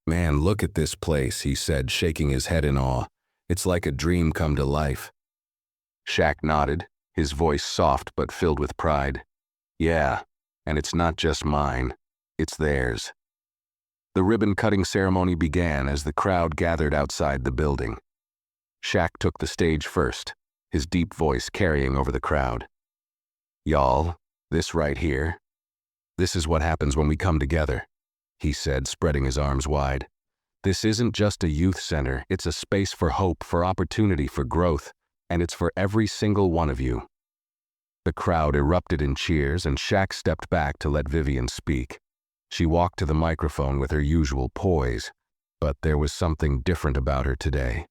"Man, look at this place," he said, shaking his head in awe. "It's like a dream come to life." Shaq nodded, his voice soft but filled with pride. "Yeah, and it's not just mine, it's theirs." The ribbon-cutting ceremony began as the crowd gathered outside the building. Shaq took the stage first, his deep voice carrying over the crowd. "Y'all, this right here, this is what happens when we come together," he said, spreading his arms wide. "This isn't just a youth center, it's a space for hope, for opportunity, for growth, and it's for every single one of you." The crowd erupted in cheers, and Shaq stepped back to let Vivian speak. She walked to the microphone with her usual poise, but there was something different about her today.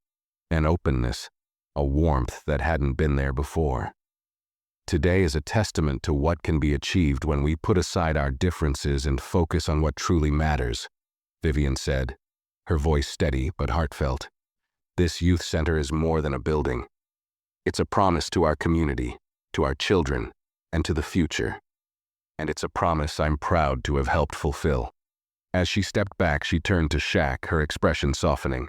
An openness, a warmth that hadn't been there before. "Today is a testament to what can be achieved when we put aside our differences and focus on what truly matters," Vivian said, her voice steady but heartfelt. "This youth center is more than a building. It's a promise to our community, to our children, and to the future. And it's a promise I'm proud to have helped fulfill." As she stepped back, she turned to Shaq, her expression softening.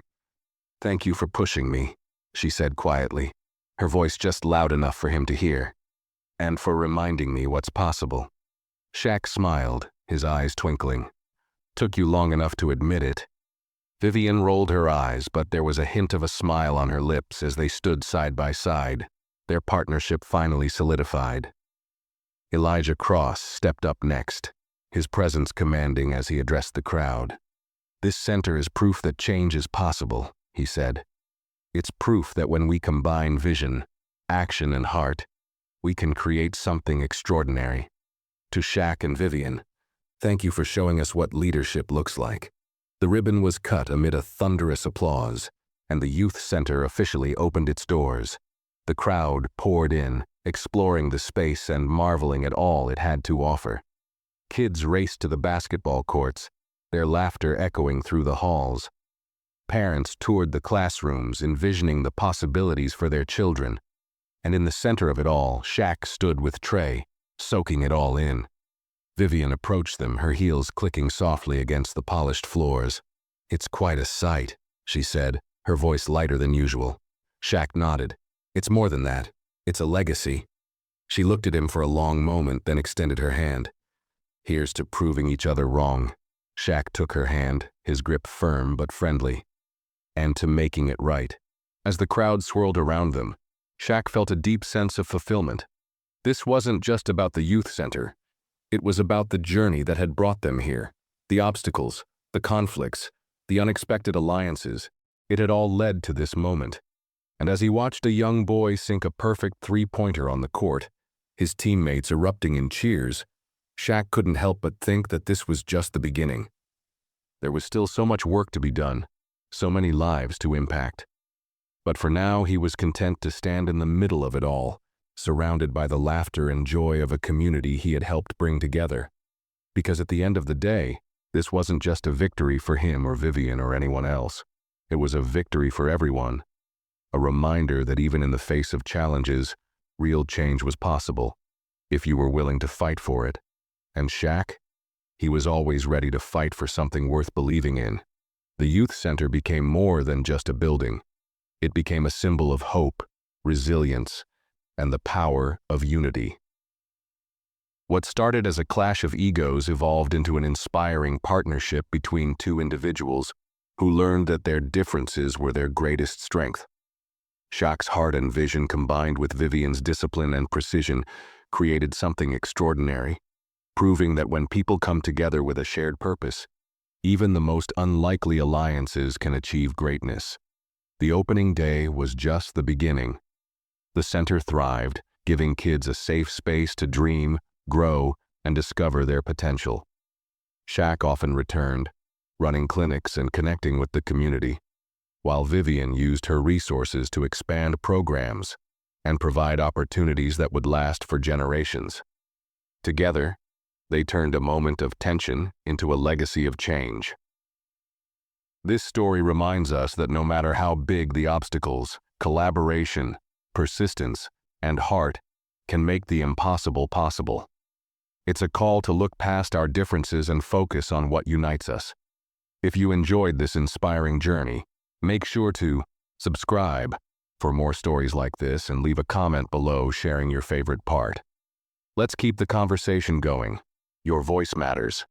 "Thank you for pushing me," she said quietly, her voice just loud enough for him to hear. "And for reminding me what's possible." Shaq smiled, his eyes twinkling. "Took you long enough to admit it." Vivian rolled her eyes, but there was a hint of a smile on her lips as they stood side by side, their partnership finally solidified. Elijah Cross stepped up next, his presence commanding as he addressed the crowd. "This center is proof that change is possible," he said. "It's proof that when we combine vision, action, and heart, we can create something extraordinary. To Shaq and Vivian, thank you for showing us what leadership looks like." The ribbon was cut amid a thunderous applause, and the youth center officially opened its doors. The crowd poured in, exploring the space and marveling at all it had to offer. Kids raced to the basketball courts, their laughter echoing through the halls. Parents toured the classrooms, envisioning the possibilities for their children. And in the center of it all, Shaq stood with Trey, soaking it all in. Vivian approached them, her heels clicking softly against the polished floors. "It's quite a sight," she said, her voice lighter than usual. Shaq nodded. "It's more than that. It's a legacy." She looked at him for a long moment, then extended her hand. "Here's to proving each other wrong." Shaq took her hand, his grip firm but friendly. "And to making it right." As the crowd swirled around them, Shaq felt a deep sense of fulfillment. This wasn't just about the youth center. It was about the journey that had brought them here. The obstacles, the conflicts, the unexpected alliances. It had all led to this moment. And as he watched a young boy sink a perfect three-pointer on the court, his teammates erupting in cheers, Shaq couldn't help but think that this was just the beginning. There was still so much work to be done, so many lives to impact. But for now, he was content to stand in the middle of it all, surrounded by the laughter and joy of a community he had helped bring together. Because at the end of the day, this wasn't just a victory for him or Vivian or anyone else. It was a victory for everyone. A reminder that even in the face of challenges, real change was possible, if you were willing to fight for it. And Shaq? He was always ready to fight for something worth believing in. The youth center became more than just a building. It became a symbol of hope, resilience, and the power of unity. What started as a clash of egos evolved into an inspiring partnership between two individuals who learned that their differences were their greatest strength. Shaq's heart and vision combined with Vivian's discipline and precision created something extraordinary. proving that when people come together with a shared purpose, even the most unlikely alliances can achieve greatness. The opening day was just the beginning. The center thrived, giving kids a safe space to dream, grow, and discover their potential. Shaq often returned, running clinics and connecting with the community, while Vivian used her resources to expand programs and provide opportunities that would last for generations. Together, they turned a moment of tension into a legacy of change. This story reminds us that no matter how big the obstacles, collaboration, persistence, and heart can make the impossible possible. It's a call to look past our differences and focus on what unites us. If you enjoyed this inspiring journey, make sure to subscribe for more stories like this and leave a comment below sharing your favorite part. Let's keep the conversation going. Your voice matters.